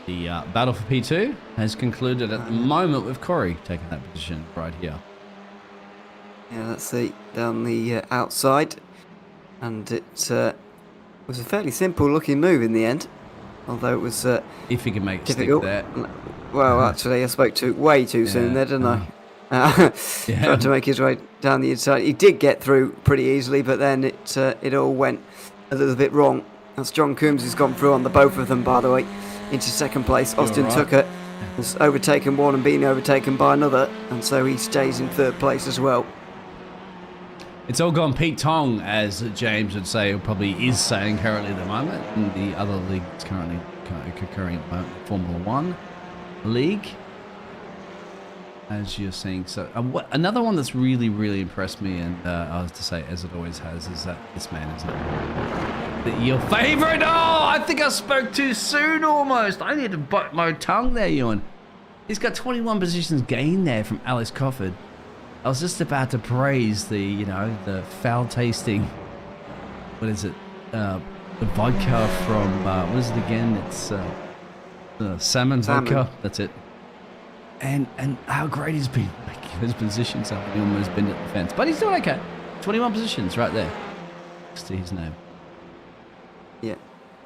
the battle for P2 has concluded at the moment with Corey taking that position right here. Yeah, that's down the outside. And it was a fairly simple looking move in the end. Although it was if he can make difficult. Stick there. Well, actually, I spoke way too soon there, didn't I? Tried to make his way down the inside. He did get through pretty easily, but then it all went a little bit wrong. That's John Coombs who's gone through on the both of them, by the way, into second place. Austin Tucker has overtaken one and been overtaken by another, and so he stays in third place as well. It's all gone Pete Tong, as James would say, or probably is saying currently at the moment. And the other league is currently occurring at the moment, Formula One league, as you're seeing. So another one that's really, really impressed me, and I was to say, as it always has, is that this man is your favourite. Oh, I think I spoke too soon almost. I need to bite my tongue there, Ewan. He's got 21 positions gained there from Alex Cofford. I was just about to praise the foul-tasting, what is it, the vodka from, what is it again? It's salmon vodka, that's it. And how great he's been making his positions up. He almost been at the fence. But he's doing okay. 21 positions right there, next to his name. Yeah,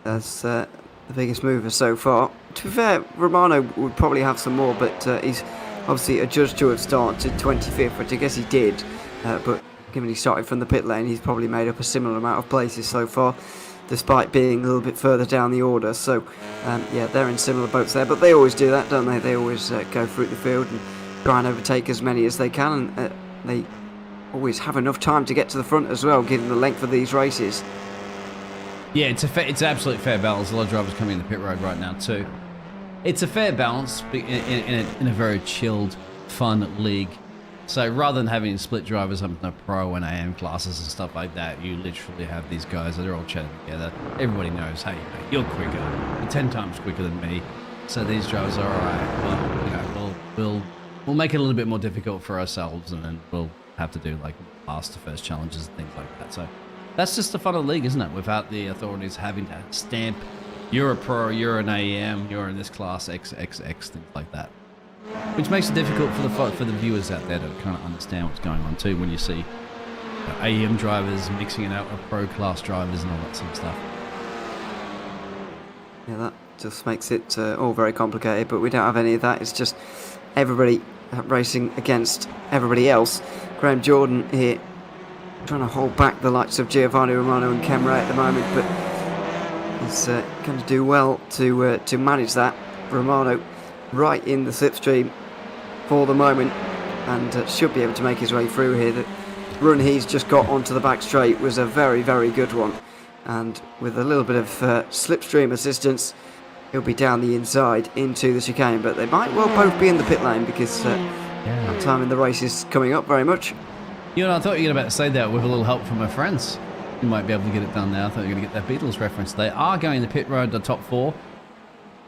that's the biggest mover so far. To be fair, Romano would probably have some more, but he's obviously adjudged to have started 25th, which I guess he did, but given he started from the pit lane, he's probably made up a similar amount of places so far, despite being a little bit further down the order. So, yeah, they're in similar boats there, but they always do that, don't they? They always go through the field and try and overtake as many as they can, and they always have enough time to get to the front as well, given the length of these races. Yeah, it's an absolute fair balance. A lot of drivers coming in the pit road right now too. It's a fair balance in a very chilled, fun league. So rather than having split drivers up in the pro and AM classes and stuff like that, you literally have these guys that are all chatting together. Everybody knows, hey, mate, you're quicker. You're 10 times quicker than me. So these drivers are all right. Well, we'll make it a little bit more difficult for ourselves, and then we'll have to do like last to first challenges and things like that. So that's just the fun of the league, isn't it? Without the authorities having to stamp, you're a pro, you're an AM, you're in this class, XXX, things like that. Which makes it difficult for the viewers out there to kind of understand what's going on too when you see AM drivers mixing it out with pro class drivers and all that sort of stuff. Yeah, that just makes it all very complicated, but we don't have any of that. It's just everybody racing against everybody else. Graham Jordan here trying to hold back the likes of Giovanni Romano and Kem Ray at the moment, but he's going to do well to manage that. Romano right in the slipstream for the moment, and should be able to make his way through here. The run he's just got onto the back straight was a very, very good one, and with a little bit of slipstream assistance, he'll be down the inside into the chicane, but they might well both be in the pit lane because that time in the race is coming up very much. You know, I thought you were about to say that with a little help from my friends. You might be able to get it done now. I thought you were going to get that Beatles reference. They are going the pit road, the top four.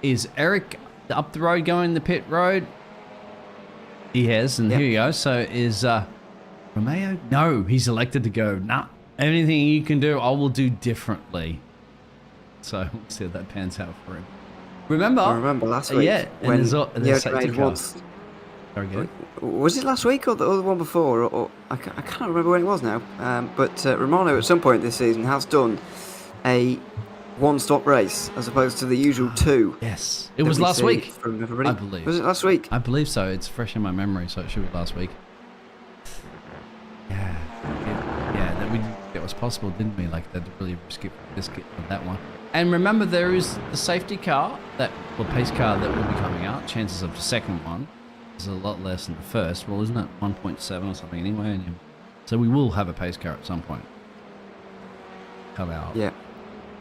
Is Eric up the road going the pit road? He has, and here you go. So is Romeo? No, he's elected to go. Nah, anything you can do, I will do differently. So we'll see how that pans out for him. I remember last week when he made once. Very good. Was it last week or the other one before? Or I can't remember when it was now. But Romano at some point this season has done a one-stop race as opposed to the usual two. Yes, it was last week. From everybody. I believe. Was it last week? I believe so. It's fresh in my memory, so it should be last week. Yeah, that we it was possible, didn't we? Like that really skip on that one. And remember, there is the safety car, pace car that will be coming out. Chances of the second one. is a lot less than the first. Well, isn't it 1.7 or something anyway? So we will have a pace car at some point come out. Yeah,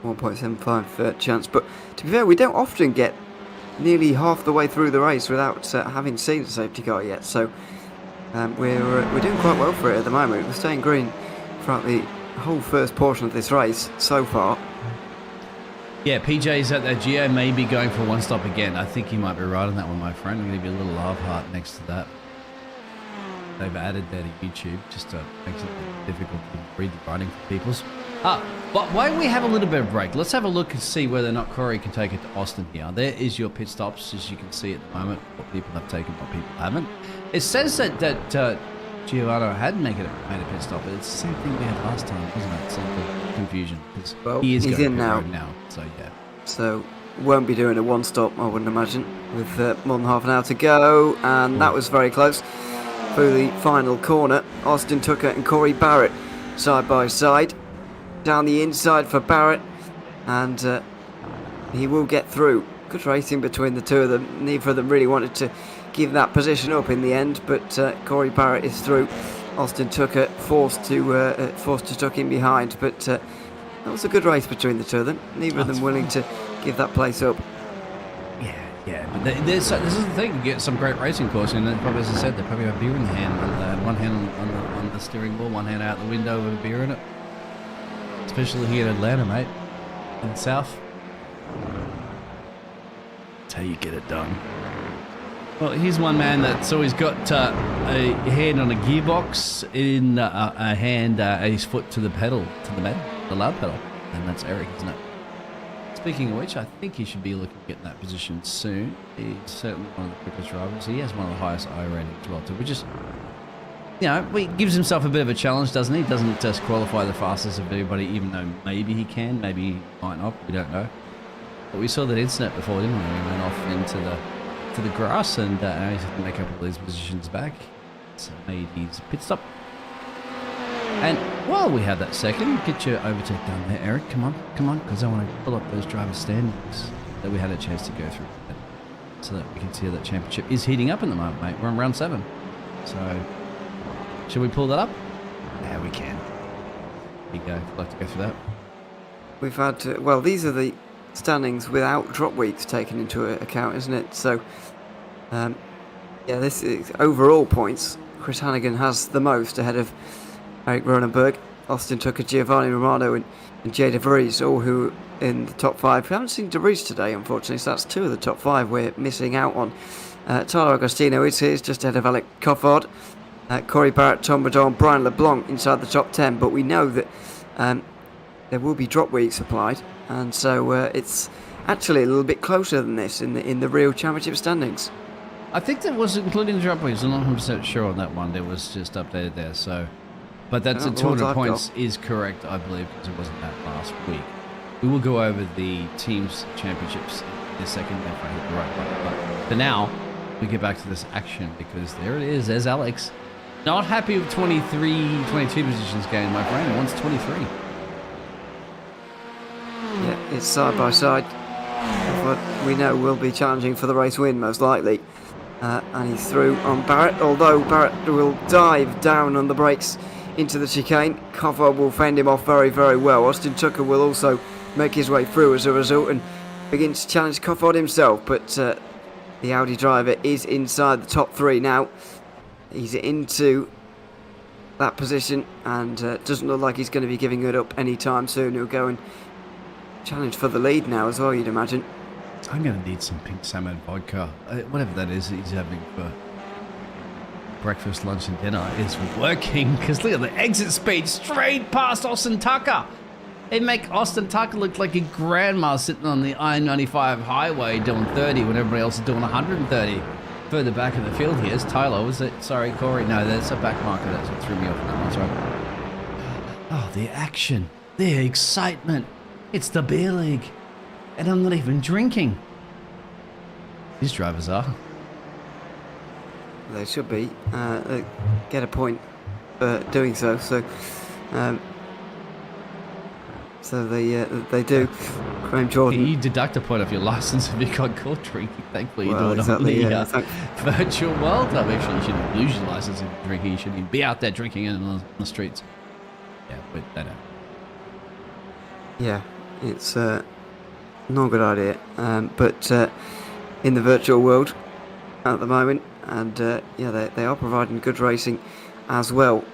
1.75 chance. But to be fair, we don't often get nearly half the way through the race without having seen a safety car yet. So we're doing quite well for it at the moment. We're staying green throughout the whole first portion of this race so far. Yeah, PJ's at that Geo may be going for one stop again. I think you might be right on that one, my friend. I'm going to give you a little love heart next to that. They've added that to YouTube just to make it difficult to read the writing for people's. But why don't we have a little bit of break? Let's have a look and see whether or not Corey can take it to Austin here. There is your pit stops, as you can see at the moment. What people have taken, what people haven't. It says that Giovanni had made a pit stop, but it's the same thing we had last time, wasn't it? Some confusion. Well, he's in going now. So yeah. So won't be doing a one stop, I wouldn't imagine, with more than half an hour to go, and that was very close. Through the final corner, Austin Tucker and Corey Barrett side by side. Down the inside for Barrett, and he will get through. Good racing between the two of them. Neither of them really wanted to give that position up in the end, but Corey Barrett is through. Austin Tucker forced to tuck in behind, but that was a good race between the two of them. Neither of them willing to give that place up. Yeah, but this is the thing. You get some great racing course, and probably, as I said, they probably have beer in the hand. One hand on the steering wheel, one hand out the window with a beer in it. Especially here in Atlanta, mate. In the south. That's how you get it done. Well, here's one man that's always got a hand on a gearbox, in a hand, his foot to the pedal, the loud pedal. And that's Eric, isn't it? Speaking of which, I think he should be looking to get in that position soon. He's certainly one of the quickest drivers. He has one of the highest I ratings as well, too, which is, you know, he gives himself a bit of a challenge, doesn't he? He doesn't just qualify the fastest of everybody, even though maybe he can, maybe he might not. We don't know. But we saw that incident before, didn't we? He went off into the grass, and now he's had to make up all these positions back. So made his pit stop. And while we have that second, get your overtake down there, Eric. Come on, because I want to pull up those driver standings that we had a chance to go through, so that we can see how that championship is heating up in the moment, mate. We're on round 7, so should we pull that up? Yeah, we can. Here you go. If you'd like to go through that. We've had well, these are the standings without drop weeks taken into account, isn't it? So, yeah, this is overall points. Chris Hannigan has the most, ahead of Eric Ronenberg, Austin Tucker, Giovanni Romano, and Jay DeVries, all who in the top 5. We haven't seen DeVries today, unfortunately, so that's 2 of the top 5 we're missing out on. Tyler Agostino is here, just ahead of Alec Coffard. Corey Barrett, Tom Badon, Brian LeBlanc inside the top 10, but we know that there will be drop weeks applied, and so it's actually a little bit closer than this in the real championship standings. I think that was including the drop weeks. I'm not 100% sure on that one. It was just updated there, so. But that's at 200 points is correct, I believe, because it wasn't that last week. We will go over the teams' championships in a second if I hit the right button. But for now, we get back to this action, because there it is. There's Alex. Not happy with 22 positions gained, my friend. Wants 23. Yeah, it's side by side. What we know will be challenging for the race win, most likely. And he's through on Barrett, although Barrett will dive down on the brakes into the chicane. Coffard will fend him off very, very well. Austin Tucker will also make his way through as a result and begins to challenge Coffard himself, but the Audi driver is inside the top 3 now. He's into that position and doesn't look like he's going to be giving it up anytime soon. He'll go and challenge for the lead now as well, you'd imagine. I'm going to need some pink salmon vodka, whatever that is he's having for breakfast, lunch and dinner is working, because look at the exit speed straight past Austin Tucker. They make Austin Tucker look like a grandma sitting on the I-95 highway doing 30 when everybody else is doing 130. Further back in the field here is Tyler. Was it? Sorry, Corey. No, that's a back marker. That's what threw me off. That's right. Oh, the action, the excitement. It's the beer league, and I'm not even drinking. These drivers are. They should be. They get a point for doing so. So they do. Graham Jordan. You deduct a point off your license if you got caught drinking. Thankfully, you Well, do it exactly, on the yeah, virtual world. I mean, actually, you shouldn't lose your license if you're drinking. You shouldn't even be out there drinking on the streets. Yeah, but they don't. Yeah, it's not a good idea. But in the virtual world at the moment, and yeah, they are providing good racing as well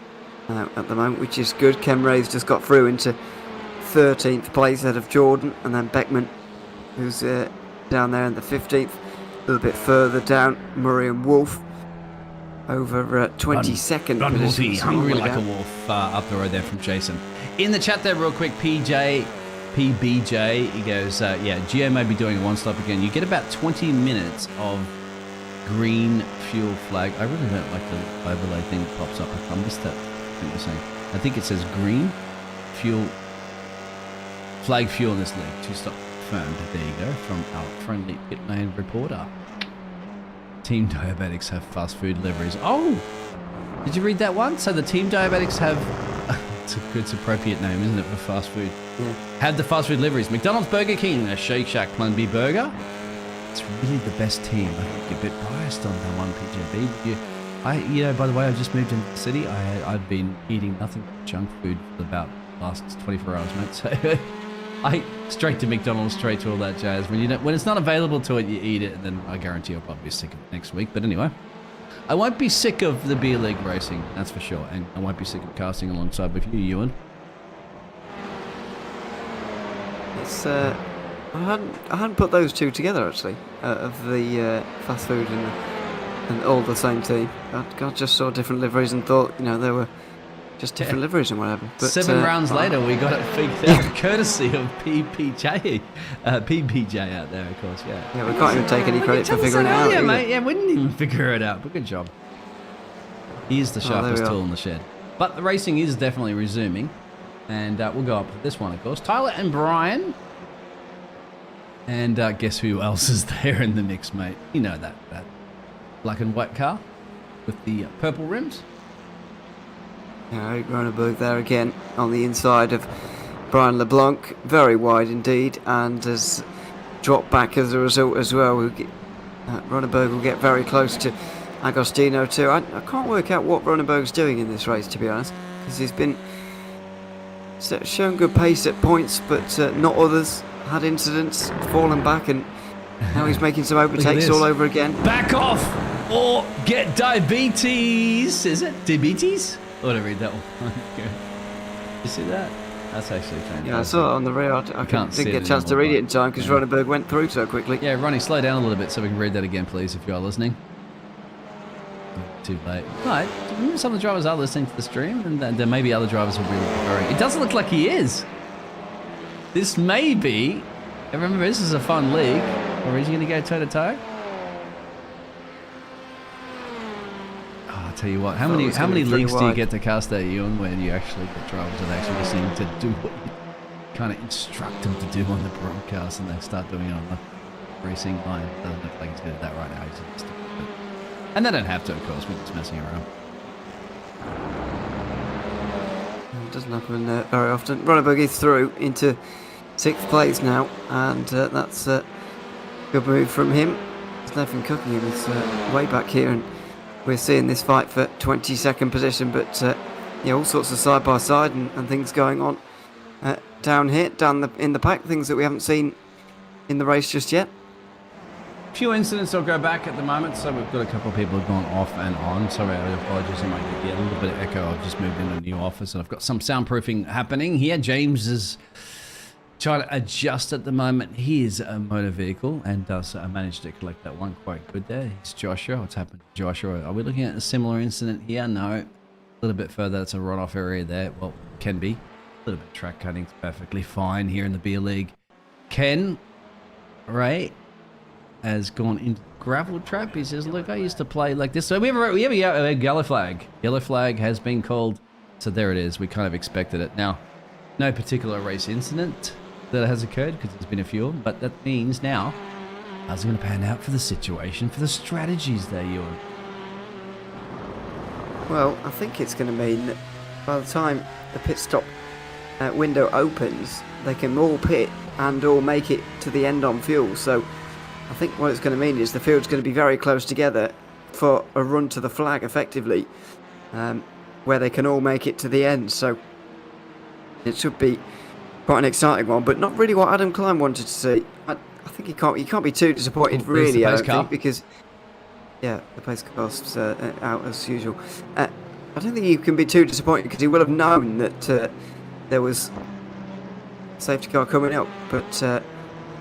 at the moment, which is good. Ken Ray's just got through into 13th place ahead of Jordan, and then Beckman, who's down there in the 15th. A little bit further down, Murray and Wolf over 22nd Run, position. Wolfie, so hungry all the way like a down. wolf up the road there from Jason. In the chat there, real quick, PBJ, he goes, yeah, Geo may be doing a one-stop again. You get about 20 minutes of green fuel flag. I really don't like the overlay thing that pops up. I missed that thing you're saying. I think it says green fuel flag fuel in this league. Two-stop confirmed. There you go, from our friendly pit lane reporter. Team Diabetics have fast food liveries. Oh, did you read that one? So the Team Diabetics have, it's an appropriate name, isn't it, for fast food? Yeah. Have the fast food liveries. McDonald's, Burger King, a Shake Shack, Plan B Burger. It's really the best team. I think you're a bit biased on that one, PJB. You know, by the way, I just moved into the city. I'd been eating nothing but junk food for about the last 24 hours, mate. So I straight to McDonald's, straight to all that jazz. When it's not available to it, you eat it, and then I guarantee you'll probably be sick of it next week. But anyway, I won't be sick of the beer league racing, that's for sure, and I won't be sick of casting alongside with you, Ewan. It's I hadn't put those two together actually, of the fast food and all the same team. I just saw different liveries and thought, you know, they were just different liveries and whatever. But, 7 rounds later, we got it figured out, courtesy of PBJ out there, of course. Yeah. Yeah, we can't even take any credit for figuring it out. Yeah, either. mate. Yeah, we didn't even figure it out, but good job. He is the sharpest there we tool are. in the shed. But the racing is definitely resuming, and we'll go up to this one, of course. Tyler and Brian. And guess who else is there in the mix, mate? You know that black and white car with the purple rims. Yeah, Eric Ronenberg there again on the inside of Brian LeBlanc, very wide indeed, and has dropped back as a result as well. Ronenberg will get very close to Agostino too. I can't work out what Ronenberg's doing in this race, to be honest, because he's been shown good pace at points, but not others. Had incidents, fallen back, and now he's making some overtakes all over again. Back off or get diabetes. Is it diabetes? I want to read that one. You see that? That's actually fantastic. Yeah, I saw it on the rear. I can't see didn't get it a chance to anymore, read it in time because yeah. Ronenberg went through so quickly. Yeah, Ronnie, slow down a little bit so we can read that again, please, if you are listening. Too late. Right, maybe some of the drivers are listening to the stream, and then there may be other drivers will be referring. It doesn't look like he is. This may be. Remember, this is a fun league. Or is he going to go toe to toe? I'll tell you what. How many leagues do you get to cast at you, and when you actually get drivers that actually seem to do what you kind of instruct them to do on the broadcast, and they start doing it on the racing line? It doesn't look like he's good at that right now. He's just and they don't have to, of course. We're just messing around. It doesn't happen very often. Ronenberg is through into 6th place now, and that's a good move from him. There's nothing cooking him. He's way back here, and we're seeing this fight for 22nd position, but yeah, all sorts of side by side and things going on down here, in the pack, things that we haven't seen in the race just yet. Few incidents will go back at the moment, so we've got a couple of people who've gone off and on. Sorry, I apologize, I might get a little bit of echo. I've just moved into a new office and I've got some soundproofing happening here. James is trying to adjust at the moment. He is a motor vehicle and does manage to collect that one quite good there. It's Joshua. What's happened to Joshua? Are we looking at a similar incident here? No. A little bit further, it's a runoff area there. Well, can be. A little bit of track cutting is perfectly fine here in the beer league. Ken, right, has gone into gravel trap. He says, look, I used to play like this. So we have a yellow flag. Yellow flag has been called. So there it is. We kind of expected it. Now, no particular race incident that has occurred because there's been a few, but that means now, how's it going to pan out for the situation, for the strategies there, Ewan? Well, I think it's going to mean that by the time the pit stop window opens, they can all pit and or make it to the end on fuel. So I think what it's going to mean is the field's going to be very close together for a run to the flag, effectively, where they can all make it to the end. So it should be quite an exciting one, but not really what Adam Klein wanted to see. I think he can't be too disappointed, really. I don't think, because the pace car's out as usual. I don't think he can be too disappointed because he will have known that there was safety car coming up, but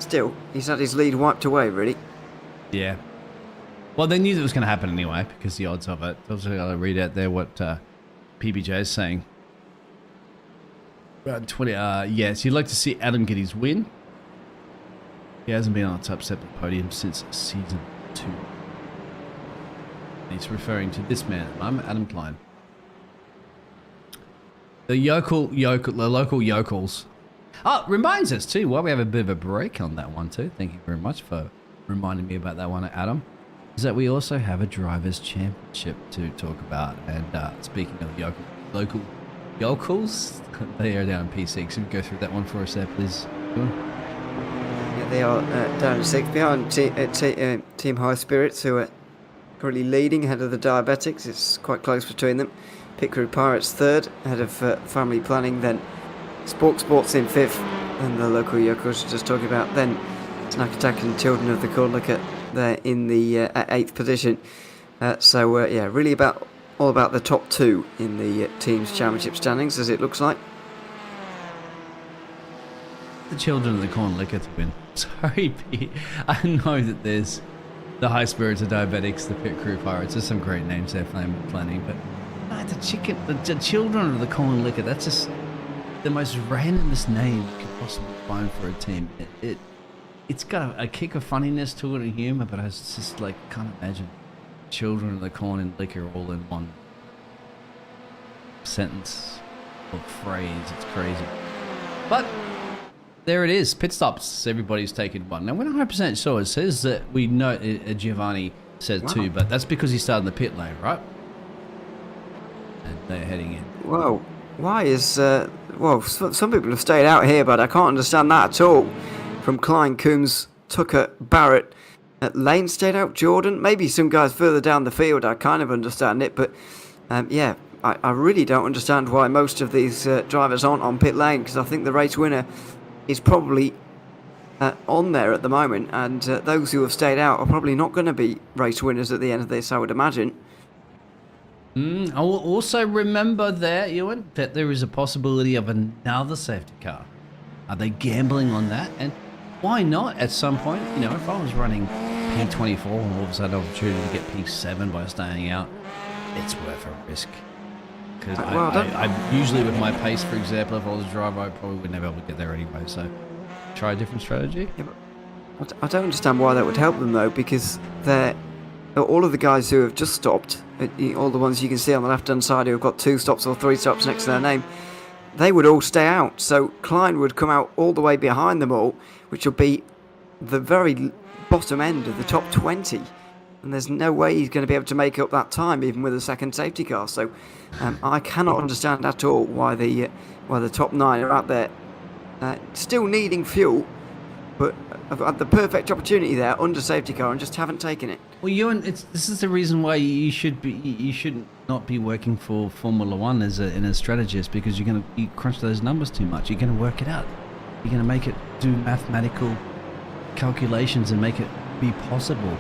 still, he's had his lead wiped away, really. Yeah. Well, they knew that was going to happen anyway because the odds of it. Also, I'll read out there what PBJ is saying. About 20. Yes, you'd like to see Adam get his win. He hasn't been on the top step of the podium since season 2. And he's referring to this man. I'm Adam Klein. The local yokels. Oh, reminds us too, while we have a bit of a break on that one too, thank you very much for reminding me about that one, Adam, is that we also have a Drivers' Championship to talk about. And speaking of local yokels, they are down in P6. Can you go through that one for us there, please? Yeah, they are down in 6th behind Team High Spirits, who are currently leading ahead of the Diabetics. It's quite close between them. Pit Crew Pirates 3rd, ahead of Family Planning, then Sports in 5th, and the local yokels just talking about. Then Snack Attack and Children of the Cornlicker, they're in the 8th position. Really all about the top 2 in the team's championship standings, as it looks like. The Children of the Cornlicker to win. Sorry, Pete. I know that there's the High Spirits, the Diabetics, the Pit Crew Pirates. There's some great names there, Family Planning, but the Children of the Cornlicker, that's just the most randomest name you could possibly find for a team. It's got a kick of funniness to it and humour, but I just like can't imagine Children of the Corn and Liquor all in one sentence or phrase. It's crazy. But there it is. Pit stops. Everybody's taken one. Now we're not 100% sure. It says that we know Giovanni said 2, but that's because he started in the pit lane, right? And they're heading in. Whoa. Why is... some people have stayed out here, but I can't understand that at all. From Klein, Coombs, Tucker, Barrett, Lane stayed out, Jordan. Maybe some guys further down the field, I kind of understand it, but I really don't understand why most of these drivers aren't on pit lane, because I think the race winner is probably on there at the moment, and those who have stayed out are probably not going to be race winners at the end of this, I would imagine. I will also remember there, Ewan, that there is a possibility of another safety car. Are they gambling on that? And why not at some point? You know, if I was running P24 and all of a sudden an opportunity to get P7 by staying out, it's worth a risk. Because I usually with my pace, for example, if I was a driver, I probably wouldn't be able to get there anyway. So try a different strategy. Yeah, but I don't understand why that would help them though, because all of the guys who have just stopped, all the ones you can see on the left-hand side who have got 2 stops or 3 stops next to their name, they would all stay out. So Klein would come out all the way behind them all, which will be the very bottom end of the top 20. And there's no way he's going to be able to make up that time, even with a second safety car. So I cannot understand at all why the top 9 are out there still needing fuel, but have had the perfect opportunity there under safety car and just haven't taken it. Well, Ewan, this is the reason why you should not be working for Formula One as a strategist, because you crunch those numbers too much. You're going to work it out. You're going to make it do mathematical calculations and make it be possible.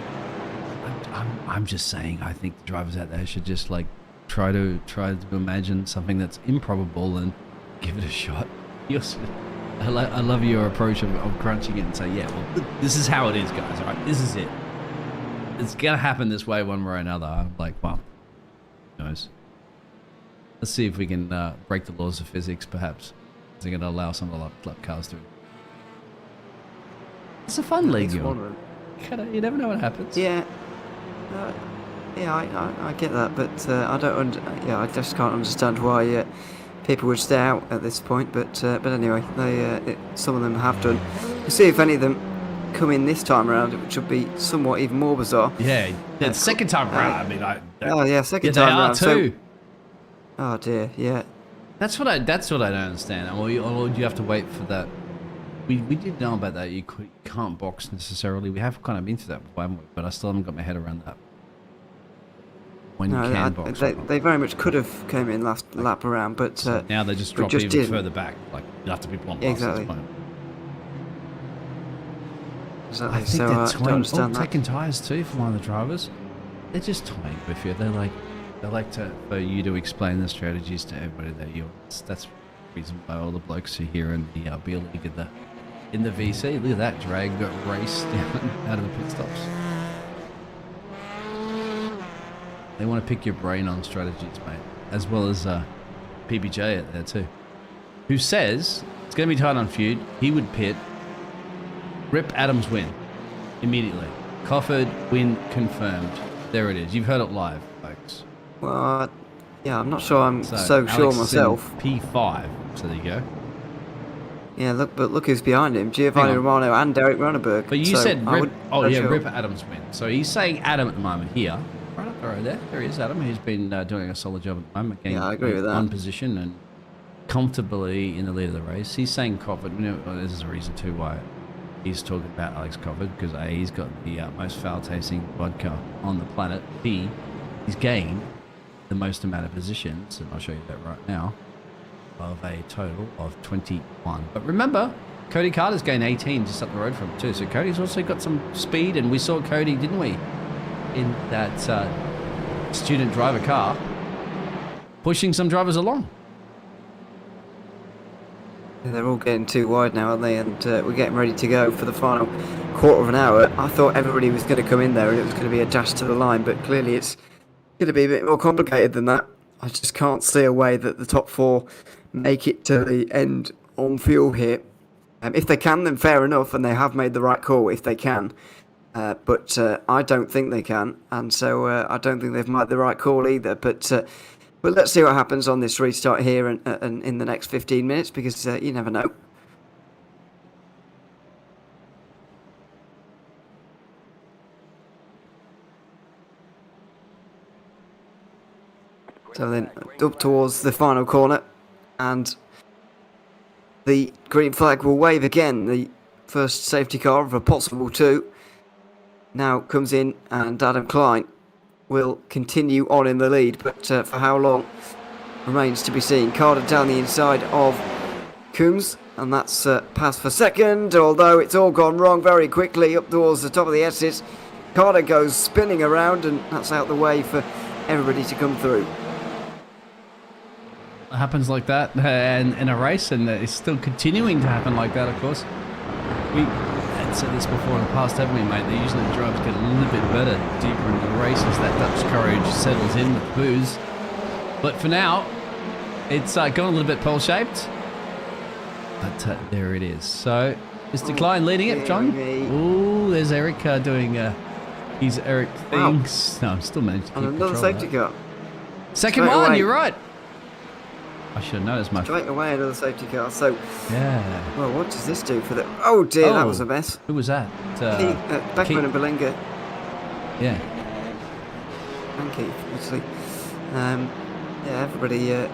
I'm just saying, I think the drivers out there should just like try to imagine something that's improbable and give it a shot. I love your approach of crunching it and say, yeah, well, this is how it is, guys. All right, this is it. It's gonna happen this way one way or another. I'm like, well, who knows? Let's see if we can break the laws of physics, perhaps. They're gonna allow some of the lap cars through. It's a fun league, you never know what happens. Yeah. I get that, but I just can't understand why people would stay out at this point. But anyway, some of them have done. We'll see if any of them come in this time around, which would be somewhat even more bizarre. Yeah, the second time around. Second time around too. Oh dear, yeah. That's what I don't understand. Or do you have to wait for that we did know about that. You can't box necessarily. We have kind of been through that before, haven't we? But I still haven't got my head around that. When you can box. They very much could have came in last lap around, but So now they just drop even further back. Like you have to be blunt. Exactly. I think So they're I don't toying. understand that. Taking tyres too for one of the drivers. They're just toying with you. They like for you to explain the strategies to everybody that you. That's the reason why all the blokes are here in the beer league in the VC. Look at that drag race down out of the pit stops. They want to pick your brain on strategies, mate, as well as PBJ out there too, who says it's going to be tight on feud. He would pit. Rip Adams win immediately. Cofford win confirmed. There it is. You've heard it live, folks. Well, yeah, I'm not sure I'm so Alex sure is in myself. P5. So there you go. Yeah, look who's behind him. Giovanni Romano and Derek Ronenberg. But you So said I Rip. would- sure. Rip Adams win. So he's saying Adam at the moment here. Right up the road there. There he is, Adam. He's been doing a solid job at the moment. Getting Yeah, I agree with that. one position and comfortably in the lead of the race. He's saying Cofford. You know, this is a reason too why he's talking about Alex Cofford, because A, he's got the most foul-tasting vodka on the planet. B, he's gained the most amount of positions, and I'll show you that right now, of a total of 21. But remember, Cody Carter's gained 18 just up the road from him too. So Cody's also got some speed, and we saw Cody, didn't we, in that student driver car, pushing some drivers along. Yeah, they're all getting too wide now, aren't they? And we're getting ready to go for the final quarter of an hour. I thought everybody was going to come in there and it was going to be a dash to the line, but clearly it's going to be a bit more complicated than that. I just can't see a way that the top four make it to the end on fuel here. If they can, then fair enough, and they have made the right call if they can. But I don't think they can, and so I don't think they've made the right call either. But let's see what happens on this restart here and in the next 15 minutes, because you never know. So then up towards the final corner, and the green flag will wave again. The first safety car of a possible two now comes in, and Adam Klein will continue on in the lead, but for how long remains to be seen. Carter down the inside of Coombs, and that's pass for second, although it's all gone wrong very quickly up towards the top of the S's. Carter goes spinning around, and that's out the way for everybody to come through. It happens like that in a race, and it's still continuing to happen like that, of course. We had said this before in the past, haven't we, mate? They usually the drivers get a little bit better deeper into the races. That Dutch courage settles in with booze. But for now, it's gone a little bit pole-shaped. But there it is. So, Mr. Klein leading it, John. Ooh, there's Eric doing his Eric things. No, I'm still managing to keep And another control of safety that. car. Second Straight one, away. you're right. I should have noticed my... Straight away, another safety car. So, Yeah. well, what does this do for the... Oh dear, that was a mess. Who was that? Beckman Keith. and Belinga. Yeah. And Keith, obviously. Yeah,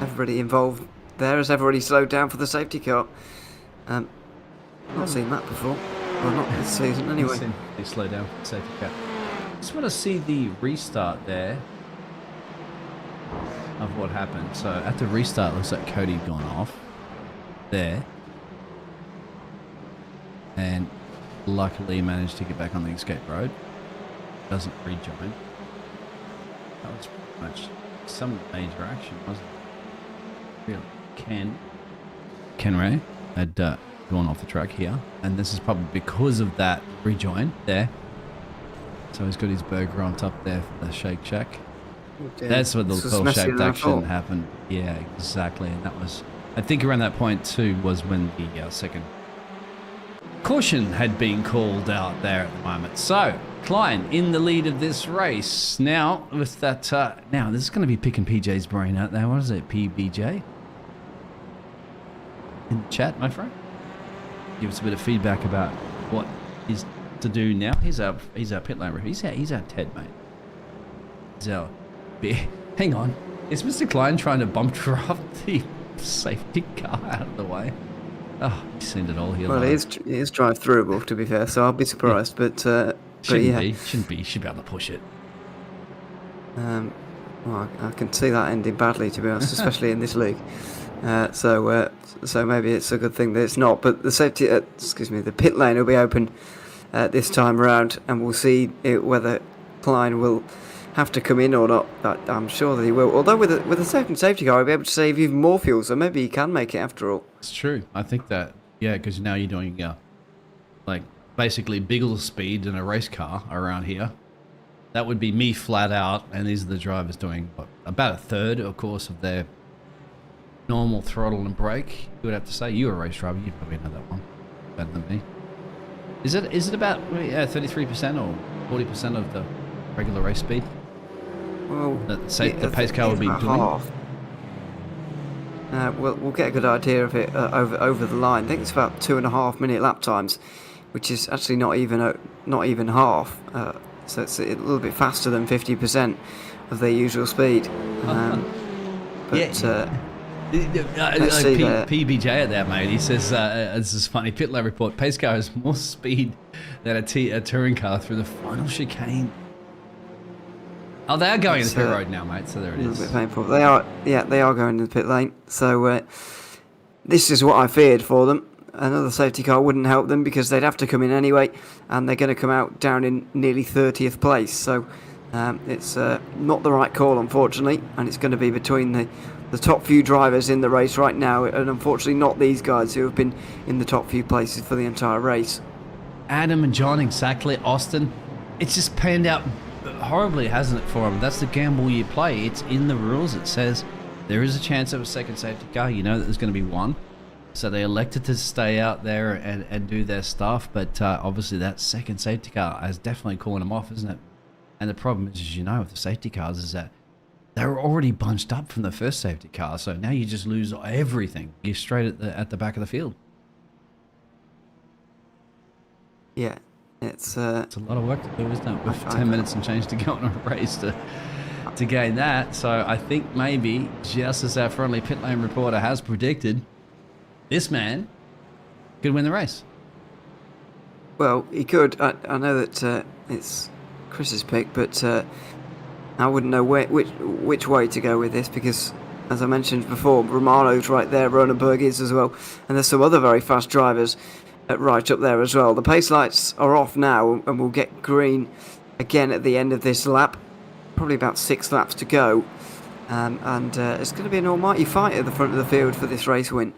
everybody involved there as everybody slowed down for the safety car. Not seen that before. Well, not this season anyway. They slow down for the safety car. Just want to see the restart there of what happened. So at the restart, it looks like Cody gone off there, and luckily managed to get back on the escape road. Doesn't rejoin. That was pretty much some major action, wasn't it? Really, Ken Ray had gone off the track here, and this is probably because of that rejoin there. So he's got his burger on top there for the Shake Shack. Yeah, That's what the this was pearl messier shaped than I action thought. happened. Yeah, exactly. And that was, I think around that point too, was when the second caution had been called out there at the moment. So, Klein in the lead of this race. Now, with that, now this is going to be picking PJ's brain out there. What is it, PBJ? In the chat, my friend? Give us a bit of feedback about what is to do now. He's our pit lane ref. He's our Ted, mate. He's our... Hang on. Is Mr. Klein trying to bump draft the safety car out of the way? Oh, he's seen it all here. Well, it is drive-throughable, to be fair, so I'll be surprised. But Shouldn't yeah. be. Shouldn't be. Should be able to push it. Well, I can see that ending badly, to be honest, especially in this league. So maybe it's a good thing that it's not. But the pit lane will be open this time around, and we'll see whether Klein will have to come in or not. I'm sure that he will. Although with a second safety car, he'll be able to save even more fuel, so maybe he can make it after all. It's true. I think that, yeah, because now you're doing like basically Biggles speed in a race car around here. That would be me flat out, and these are the drivers doing about a third, of course, of their normal throttle and brake. You would have to say. You're a race driver, you probably know that one better than me. Is it about 33% or 40% of the regular race speed? Well, the pace car would be doing. Half. We'll get a good idea of it over the line. I think it's about 2.5 minute lap times, which is actually not even half. So it's a little bit faster than 50% of their usual speed. PBJ at that, mate. He says, this is funny, pit lane report, pace car has more speed than a touring car through the final chicane. Oh, they are going into the pit road now, mate, so there it is. A little bit painful. They are going to the pit lane. So this is what I feared for them. Another safety car wouldn't help them because they'd have to come in anyway, and they're going to come out down in nearly 30th place. So it's not the right call, unfortunately, and it's going to be between the top few drivers in the race right now, and unfortunately not these guys who have been in the top few places for the entire race. Adam and John, exactly. Austin, it's just panned out horribly, hasn't it, for them? That's the gamble you play. It's in the rules. It says there is a chance of a second safety car. You know that there's going to be one. So they elected to stay out there and do their stuff, but obviously that second safety car has definitely caught them off, isn't it? And the problem is, as you know, with the safety cars is that they were already bunched up from the first safety car, so now you just lose everything. You're straight at the back of the field. Yeah, it's a lot of work to do, isn't it? With 10 minutes and change to go on a race to gain that. So I think maybe, just as our friendly pit lane reporter has predicted, this man could win the race. Well, he could. I know that it's Chris's pick, but I wouldn't know which way to go with this because, as I mentioned before, Romano's right there, Ronenberg is as well, and there's some other very fast drivers right up there as well. The pace lights are off now, and we'll get green again at the end of this lap. Probably about 6 laps to go, and it's going to be an almighty fight at the front of the field for this race win.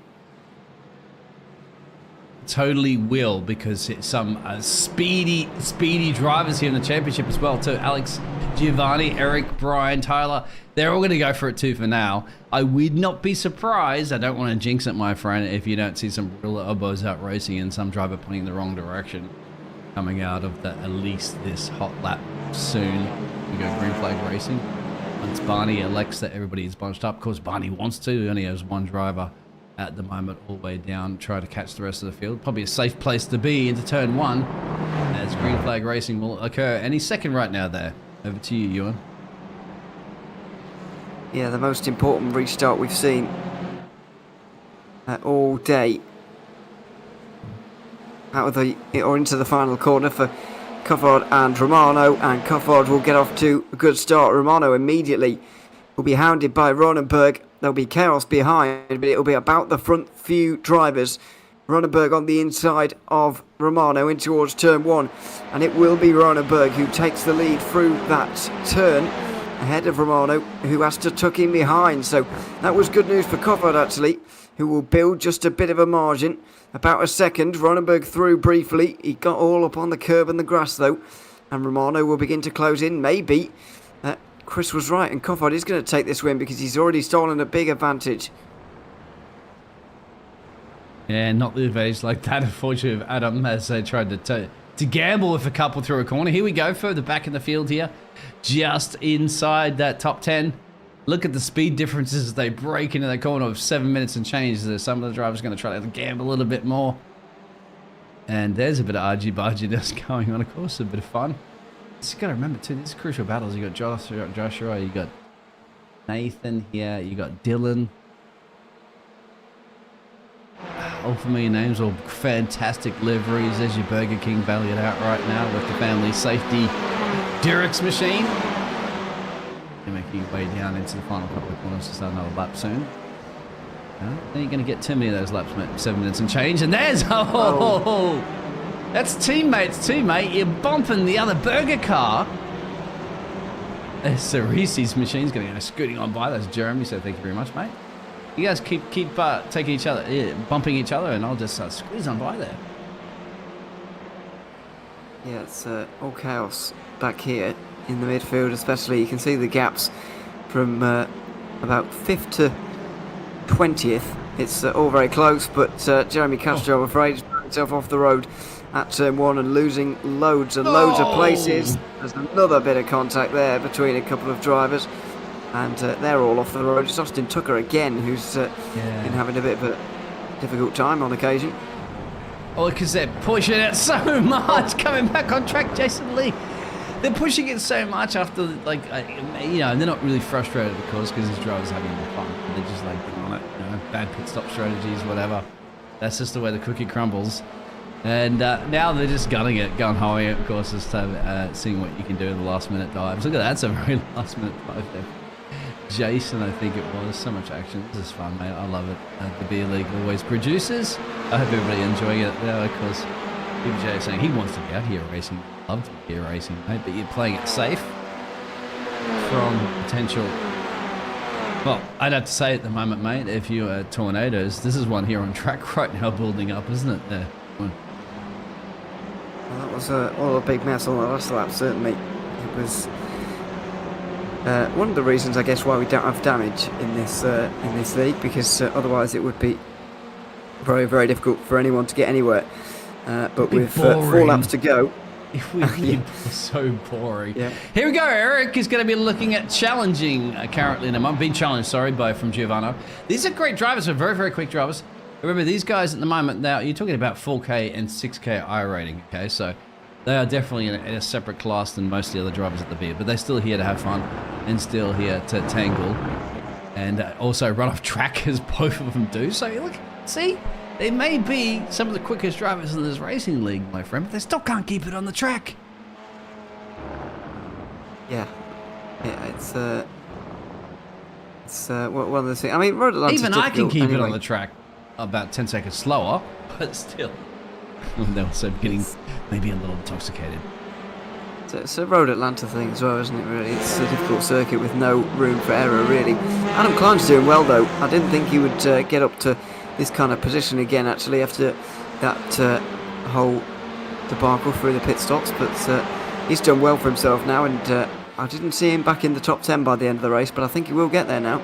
Totally will, because it's some speedy drivers here in the championship as well too. Alex, Giovanni, Eric, Brian, Tyler, they're all going to go for it too for now. I would not be surprised, I don't want to jinx it, my friend, if you don't see some real elbows out racing and some driver pointing in the wrong direction coming out of at least this hot lap soon. We go green flag racing. Once Barney elects that everybody is bunched up, of course Barney wants to, he only has one driver at the moment all the way down, try to catch the rest of the field. Probably a safe place to be into turn 1 as green flag racing will occur any second right now there. Over to you, Ewan. Yeah, the most important restart we've seen all day. Out of or into the final corner for Coffard and Romano, and Coffard will get off to a good start. Romano immediately will be hounded by Ronenberg. There'll be chaos behind, but it'll be about the front few drivers. Ronenberg on the inside of Romano in towards turn 1, and it will be Ronenberg who takes the lead through that turn ahead of Romano, who has to tuck in behind. So that was good news for Coffard, actually, who will build just a bit of a margin. About a second, Ronenberg through briefly. He got all up on the curb and the grass though, and Romano will begin to close in. Maybe Chris was right, and Coffard is going to take this win because he's already stolen a big advantage. Yeah, not the advantage like that, unfortunately, of Adam, as they tried to gamble with a couple through a corner. Here we go, further back in the field here, just inside that top 10. Look at the speed differences as they break into that corner of 7 minutes and change. Some of the drivers are going to try to gamble a little bit more. And there's a bit of argy-barginess going on, of course, a bit of fun. You got to remember too, these crucial battles. You got Joshua, you got Nathan here, you got Dylan. all familiar names, all fantastic liveries. There's your Burger King valued out right now with the family safety Durex machine. You're making your way down into the final couple of corners to start another lap soon. Then you're going to get too many of those laps, mate. 7 minutes and change, and there's that's teammates too, mate. You're bumping the other burger car. There's Reese's machine's going to go scooting on by. That's Jeremy, so thank you very much, mate. You guys keep taking each other, bumping each other, and I'll just squeeze on by there. Yeah, it's all chaos back here in the midfield, especially. You can see the gaps from about 5th to 20th. It's all very close, but Jeremy Castro, I'm afraid, has put himself off the road at turn 1 and losing loads and loads of places. There's another bit of contact there between a couple of drivers, and they're all off the road. It's Austin Tucker again, who's been having a bit of a difficult time on occasion. Oh, because they're pushing it so much. Coming back on track, Jason Lee. They're pushing it so much after, like, they're not really frustrated, of course, because these drivers are having more fun. They're just like, bad pit stop strategies, whatever. That's just the way the cookie crumbles. And now they're just gunning it, gun hoeing it, of course, this time, seeing what you can do in the last minute dives. Look at that, it's a very last minute dive there. Jason, I think it was. So much action. This is fun, mate. I love it. The Beer League always produces. I hope everybody enjoying it. Of course, BJ is saying he wants to be out here racing. Love to be here racing, mate, but you're playing it safe from potential. Well, I'd have to say at the moment, mate, if you are Tornadoes, this is one here on track right now building up, isn't it? There. Well, that was all a big mess on the last lap, certainly. It was one of the reasons, I guess, why we don't have damage in this league, because otherwise it would be very, very difficult for anyone to get anywhere. But with 4 laps to go, it would be so boring. Yeah. Here we go. Eric is going to be looking at challenging currently in a moment. Being challenged, from Giovanni. These are great drivers. They're very, very quick drivers. Remember, these guys at the moment, now you're talking about 4K and 6K I rating, okay? So they are definitely in a separate class than most of the other drivers at the beer, but they're still here to have fun and still here to tangle and also run off track as both of them do. So look, see, they may be some of the quickest drivers in this racing league, my friend, but they still can't keep it on the track. Yeah, it's one of the things. I mean, Road Atlanta's even I can keep anyway. it on the track about 10 seconds slower, but still. They're also getting maybe a little intoxicated. It's a Road Atlanta thing as well, isn't it, really? It's a difficult circuit with no room for error, really. Adam Klein's doing well, though. I didn't think he would get up to this kind of position again, actually, after that whole debacle through the pit stops, but he's done well for himself now, and I didn't see him back in the top 10 by the end of the race, but I think he will get there now.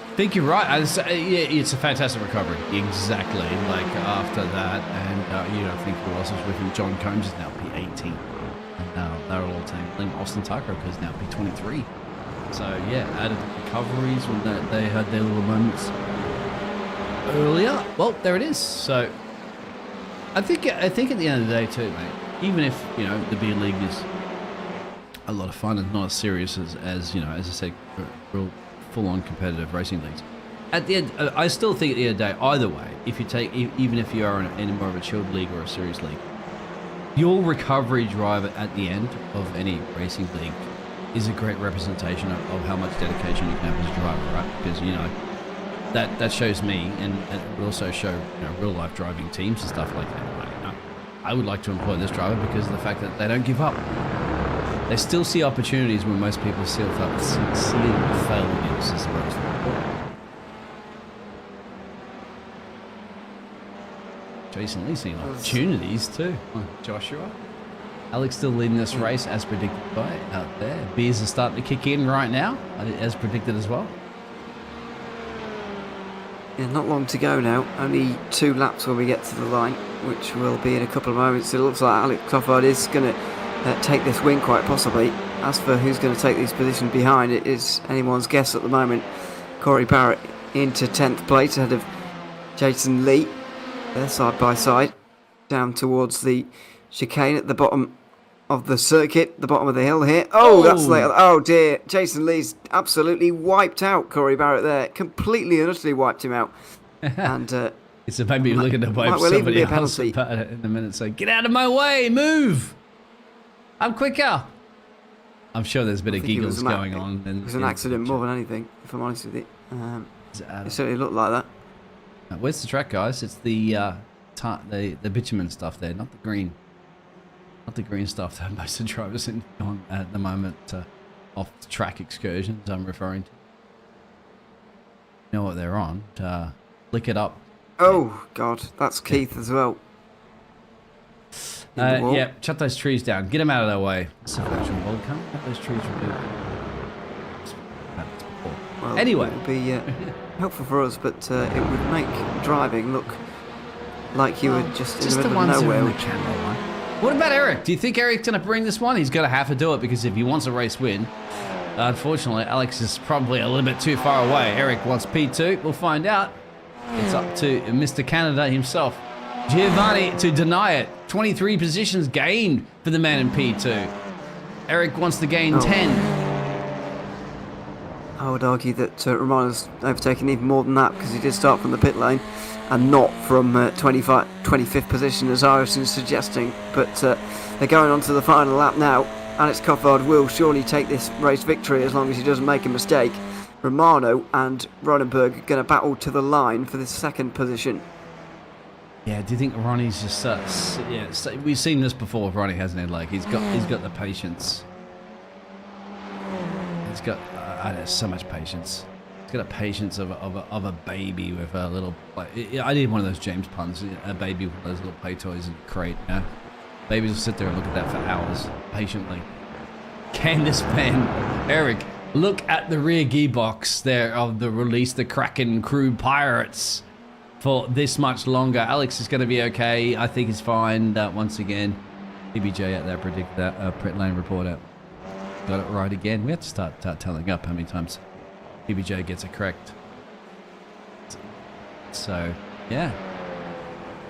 I think you're right. It's a fantastic recovery. Exactly. Like after that, and I think who else is with him? John Combs is now P18, and now they're all tangling. Austin Tucker is now P23. So yeah, added recoveries when they had their little moments earlier. Well, there it is. So I think at the end of the day too, mate. Even if the beer league is a lot of fun and not as serious as as I say, real full-on competitive racing leagues. At the end, I still think at the end of the day, either way, if you take, even if you are in more of a chilled league or a serious league, your recovery drive at the end of any racing league is a great representation of how much dedication you can have as a driver, right? Because that shows me, and it would also show real-life driving teams and stuff like that. I would like to employ this driver because of the fact that they don't give up. They still see opportunities when most people see failures, I suppose. Jason Lee seeing opportunities too. Joshua. Alex still leading this race as predicted by out there. Beers are starting to kick in right now, as predicted as well. Yeah, not long to go now. Only 2 laps when we get to the line, which will be in a couple of moments. It looks like Alex Coffard is going to take this win quite possibly. As for who's going to take this position behind, it is anyone's guess at the moment. Corey Barrett into 10th place ahead of Jason Lee. They're side by side down towards the chicane at the bottom of the circuit, the bottom of the hill here. That's late. Oh dear, Jason Lee's absolutely wiped out Corey Barrett there. Completely and utterly wiped him out. And It's maybe looking to wave might well even somebody be a else penalty. about it in a minute. So get out of my way, move! I'm quicker. I'm sure there's a bit of think it was giggles going on. It was an accident more than anything, if I'm honest with you. It certainly looked like that. Where's the track, guys? It's the bitumen stuff there, not the green. Not the green stuff that most of the drivers are on at the moment. Off the track excursions I'm referring to. You know what they're on. Lick it up. Oh, God. That's Keith as well. Yeah, shut those trees down. Get them out of their way. Can't have those trees removed. Well, Anyway. it would be helpful for us, but it would make driving look like you were just in the middle of nowhere. What about Eric? Do you think Eric's going to bring this one? He's going to have to do it because if he wants a race win, unfortunately, Alex is probably a little bit too far away. Eric wants P2. We'll find out. It's up to Mr. Canada himself. Giovanni to deny it. 23 positions gained for the man in P2. Eric wants to gain 10. I would argue that Romano's overtaken even more than that because he did start from the pit lane and not from 25th position as Irison's suggesting. But they're going on to the final lap now. Alex Coffard will surely take this race victory as long as he doesn't make a mistake. Romano and Ronenberg are going to battle to the line for the second position. Yeah, do you think Ronnie's just we've seen this before with Ronnie, hasn't he? Like he's got the patience. He's got so much patience. He's got a patience of a baby with a little. Like, I did one of those James puns. A baby with those little play toys in a crate. Yeah, babies will sit there and look at that for hours patiently. Can this man, Eric, look at the rear gearbox there of the release the Kraken crew pirates for this much longer? Alex is going to be okay. I think he's fine. Once again, PBJ out there predicted that. Pit lane report out. Got it right again. We have to start telling up how many times PBJ gets it correct. So, yeah.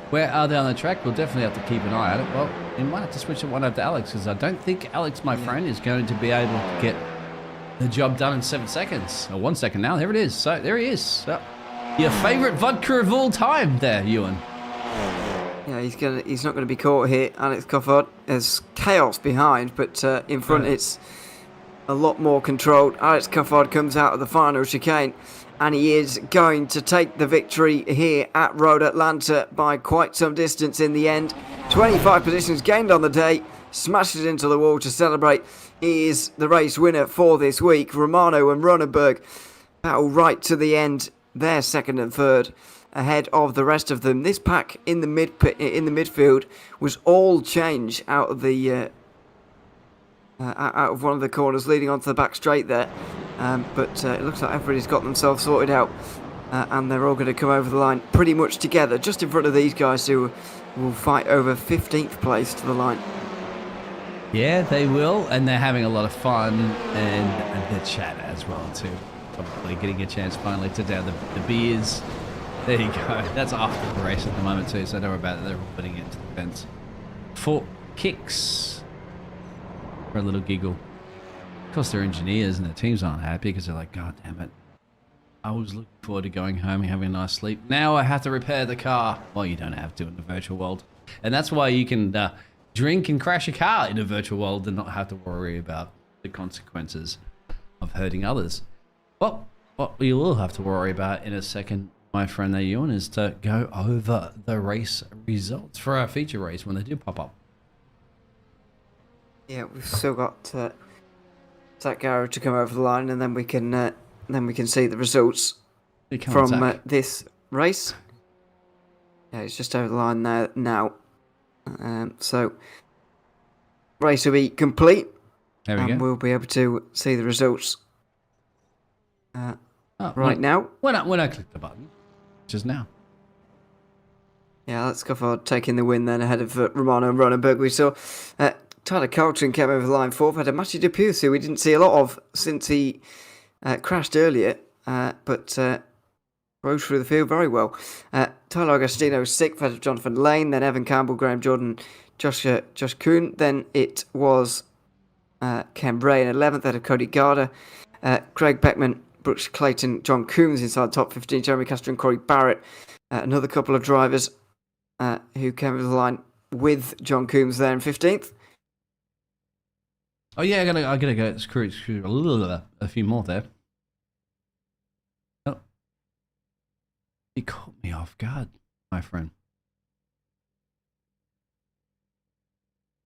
Where are they on the track? We'll definitely have to keep an eye at it. Well, we might have to switch it one over to Alex because I don't think Alex, my friend, is going to be able to get the job done in 7 seconds. Or 1 second now. There it is. So, there he is. So, your favourite vodka of all time there, Ewan. Yeah, he's not going to be caught here. Alex Coffard. There's chaos behind, but in front it's a lot more controlled. Alex Coffard comes out of the final chicane, and he is going to take the victory here at Road Atlanta by quite some distance in the end. 25 positions gained on the day, smashes into the wall to celebrate. He is the race winner for this week. Romano and Ronenberg battle right to the end. They're second and third, ahead of the rest of them. This pack in the midfield was all change out of the out of one of the corners leading onto the back straight there. But it looks like everybody's got themselves sorted out, and they're all going to come over the line pretty much together, just in front of these guys who will fight over 15th place to the line. Yeah, they will, and they're having a lot of fun and the chat as well too. Probably getting a chance finally to down the beers. There you go. That's after the race at the moment too, so don't worry about it. They're all putting it into the fence for kicks. For a little giggle. Of course, they're engineers and their teams aren't happy because they're like, God damn it. I was looking forward to going home and having a nice sleep. Now I have to repair the car. Well, you don't have to in the virtual world. And that's why you can drink and crash a car in a virtual world and not have to worry about the consequences of hurting others. Well, what you will have to worry about in a second, my friend there, Ewan, is to go over the race results for our feature race when they do pop up. Yeah, we've still got Zach Garrow to come over the line, and then we can see the results from this race. Yeah, it's just over the line there now. So race will be complete, and we'll be able to see the results now. When I click the button, just now. Yeah, let's go for taking the win then ahead of Romano and Ronenberg. We saw Tyler Carlton came over the line fourth. Had a Matthew Dupuis, who we didn't see a lot of since he crashed earlier, but rode through the field very well. Tyler Agostino sixth, ahead of Jonathan Lane, then Evan Campbell, Graham Jordan, Josh Kuhn. Then it was Ken Bray in 11th, ahead of Cody Garder. Craig Beckman Brooks Clayton, John Coombs inside the top 15, Jeremy Castor and Corey Barrett. Another couple of drivers who came over the line with John Coombs there in 15th. Oh yeah, I gotta go screw a few more there. Oh, he caught me off guard, my friend.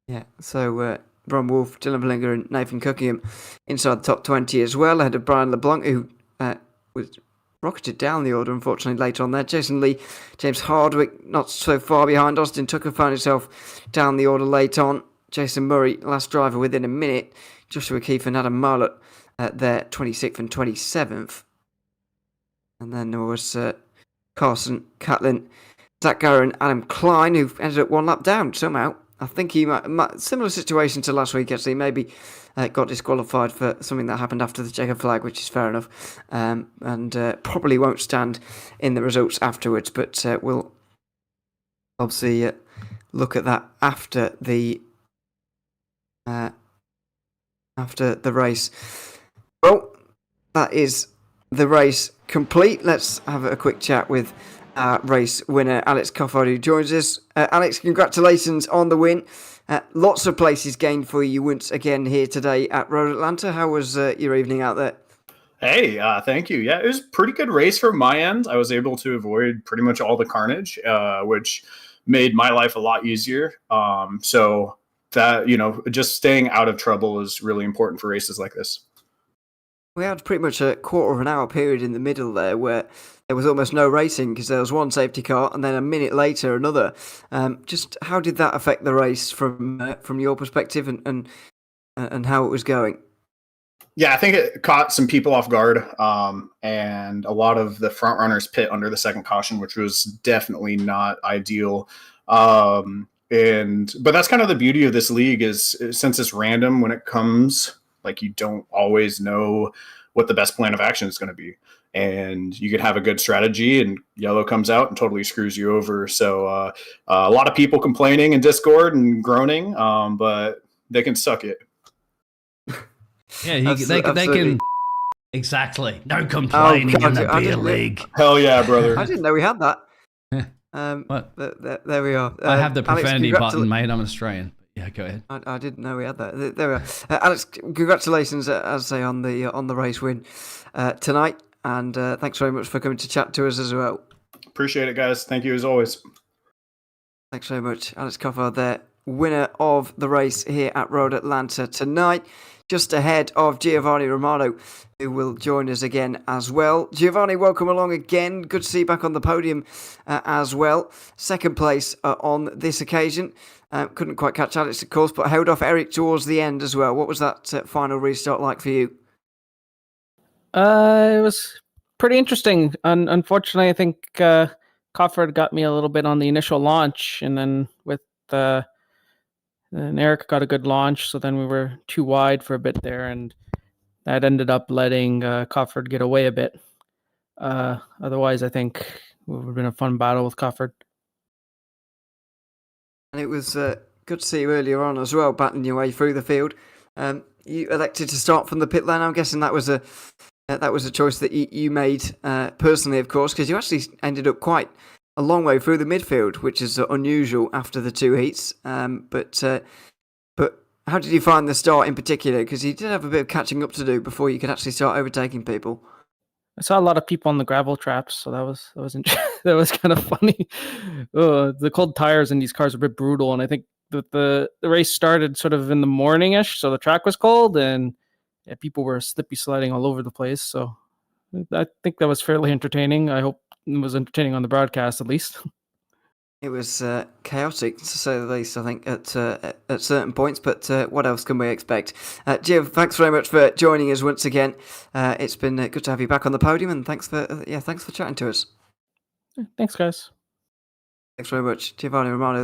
Yeah, so Bron Wolf, Dylan Verlinger and Nathan Cookingham inside the top 20 as well, ahead of Brian LeBlanc, who was rocketed down the order, unfortunately, later on there. Jason Lee, James Hardwick, not so far behind. Austin Tucker found himself down the order late on. Jason Murray, last driver within a minute. Joshua Keefe and Adam Marlott there, 26th and 27th. And then there was Carson Catlin, Zach Gower and Adam Klein, who ended up one lap down somehow. I think he might similar situation to last week, actually. Maybe got disqualified for something that happened after the checkered flag, which is fair enough. And probably won't stand in the results afterwards. But we'll obviously look at that after the race. Well, that is the race complete. Let's have a quick chat with race winner Alex Coffard, who joins us. Alex, congratulations on the win. Lots of places gained for you once again here today at Road Atlanta. How was your evening out there? Hey, thank you. Yeah, it was a pretty good race from my end. I was able to avoid pretty much all the carnage, which made my life a lot easier. So that, just staying out of trouble is really important for races like this. We had pretty much a quarter of an hour period in the middle there where there was almost no racing because there was one safety car and then a minute later another. Just how did that affect the race from your perspective and how it was going? Yeah, I think it caught some people off guard, and a lot of the front runners pit under the second caution, which was definitely not ideal. But that's kind of the beauty of this league is since it's random when it comes. Like, you don't always know what the best plan of action is going to be. And you could have a good strategy and yellow comes out and totally screws you over. So a lot of people complaining in Discord and groaning, but they can suck it. Yeah, they can. Exactly. No complaining in the beer league. Hell yeah, brother. I didn't know we had that. What? There we are. I have the profanity button, mate. I'm Australian. Yeah, go ahead. I didn't know we had that. There we are. Alex, congratulations, as I say, on the race win tonight, and thanks very much for coming to chat to us as well. Appreciate it, guys. Thank you as always. Thanks very much, Alex Coffard there, winner of the race here at Road Atlanta tonight, just ahead of Giovanni Romano, who will join us again as well. Giovanni, welcome along again. Good to see you back on the podium as well. Second place on this occasion. Couldn't quite catch Alex, of course, but held off Eric towards the end as well. What was that final restart like for you? It was pretty interesting. Unfortunately, I think Cofford got me a little bit on the initial launch, and then and Eric got a good launch, so then we were too wide for a bit there, and that ended up letting Cofford get away a bit. Otherwise, I think it would have been a fun battle with Cofford. And it was good to see you earlier on as well, battling your way through the field. You elected to start from the pit lane. I'm guessing that was a choice that you made personally, of course, because you actually ended up quite a long way through the midfield, which is unusual after the two heats. But how did you find the start in particular? Because you did have a bit of catching up to do before you could actually start overtaking people. I saw a lot of people on the gravel traps, so that was that was kind of funny. The cold tires in these cars are a bit brutal, and I think that the race started sort of in the morning-ish, so the track was cold, and people were slippy sliding all over the place. So I think that was fairly entertaining. I hope it was entertaining on the broadcast at least. It was chaotic, to say the least, I think, at certain points. But what else can we expect? Jiv, thanks very much for joining us once again. It's been good to have you back on the podium, and thanks for chatting to us. Thanks, guys. Thanks very much. Giovanni Romano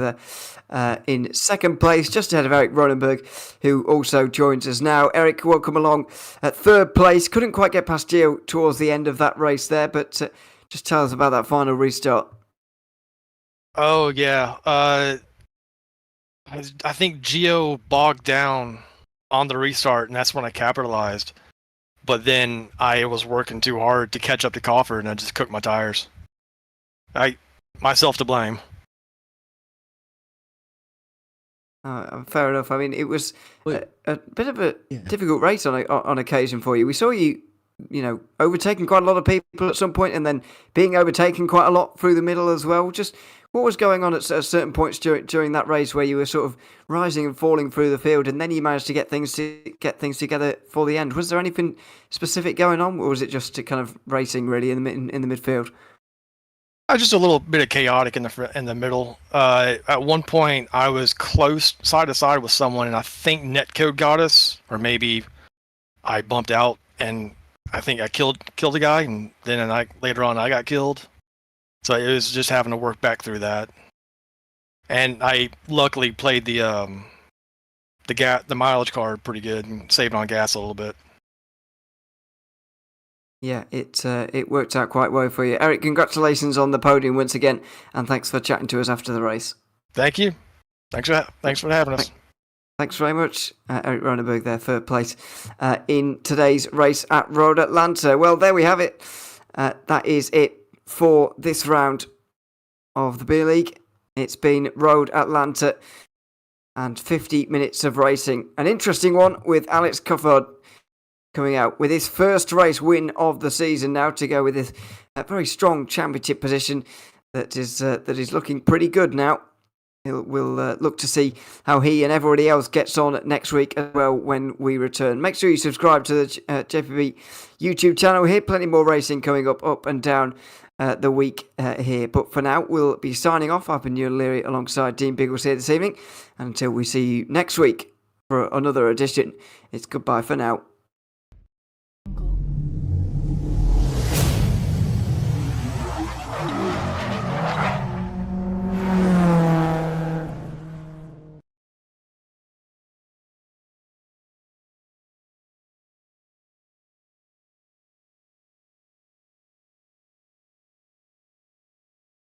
there in second place, just ahead of Eric Ronenberg, who also joins us now. Eric, welcome along at third place. Couldn't quite get past Gio towards the end of that race there, but just tell us about that final restart. Oh, yeah. I think Gio bogged down on the restart, and that's when I capitalized. but then I was working too hard to catch up to Crawford, and I just cooked my tires. Myself to blame. Fair enough. I mean, it was a bit of a difficult race on occasion for you. We saw you, overtaking quite a lot of people at some point, and then being overtaken quite a lot through the middle as well. Just what was going on at certain points during that race where you were sort of rising and falling through the field, and then you managed to get things together for the end? Was there anything specific going on, or was it just kind of racing really in the midfield? Just a little bit of chaotic in the middle. At one point, I was close side to side with someone, and I think netcode got us, or maybe I bumped out, and I think I killed a guy, and then later on I got killed. So it was just having to work back through that. And I luckily played the mileage card pretty good and saved on gas a little bit. Yeah, it worked out quite well for you. Eric, congratulations on the podium once again, and thanks for chatting to us after the race. Thank you. Thanks for having us. Thanks very much, Eric Ronenberg there, third place in today's race at Road Atlanta. Well, there we have it. That is it for this round of the Beer League. It's been Road Atlanta and 50 minutes of racing. An interesting one with Alex Cufford coming out with his first race win of the season now to go with his very strong championship position that is looking pretty good now. We'll look to see how he and everybody else gets on next week as well when we return. Make sure you subscribe to the JPB YouTube channel here. Plenty more racing coming up and down the week here. But for now, we'll be signing off. I've been Ewan O'Leary alongside Dean Biggles here this evening. And until we see you next week for another edition, it's goodbye for now.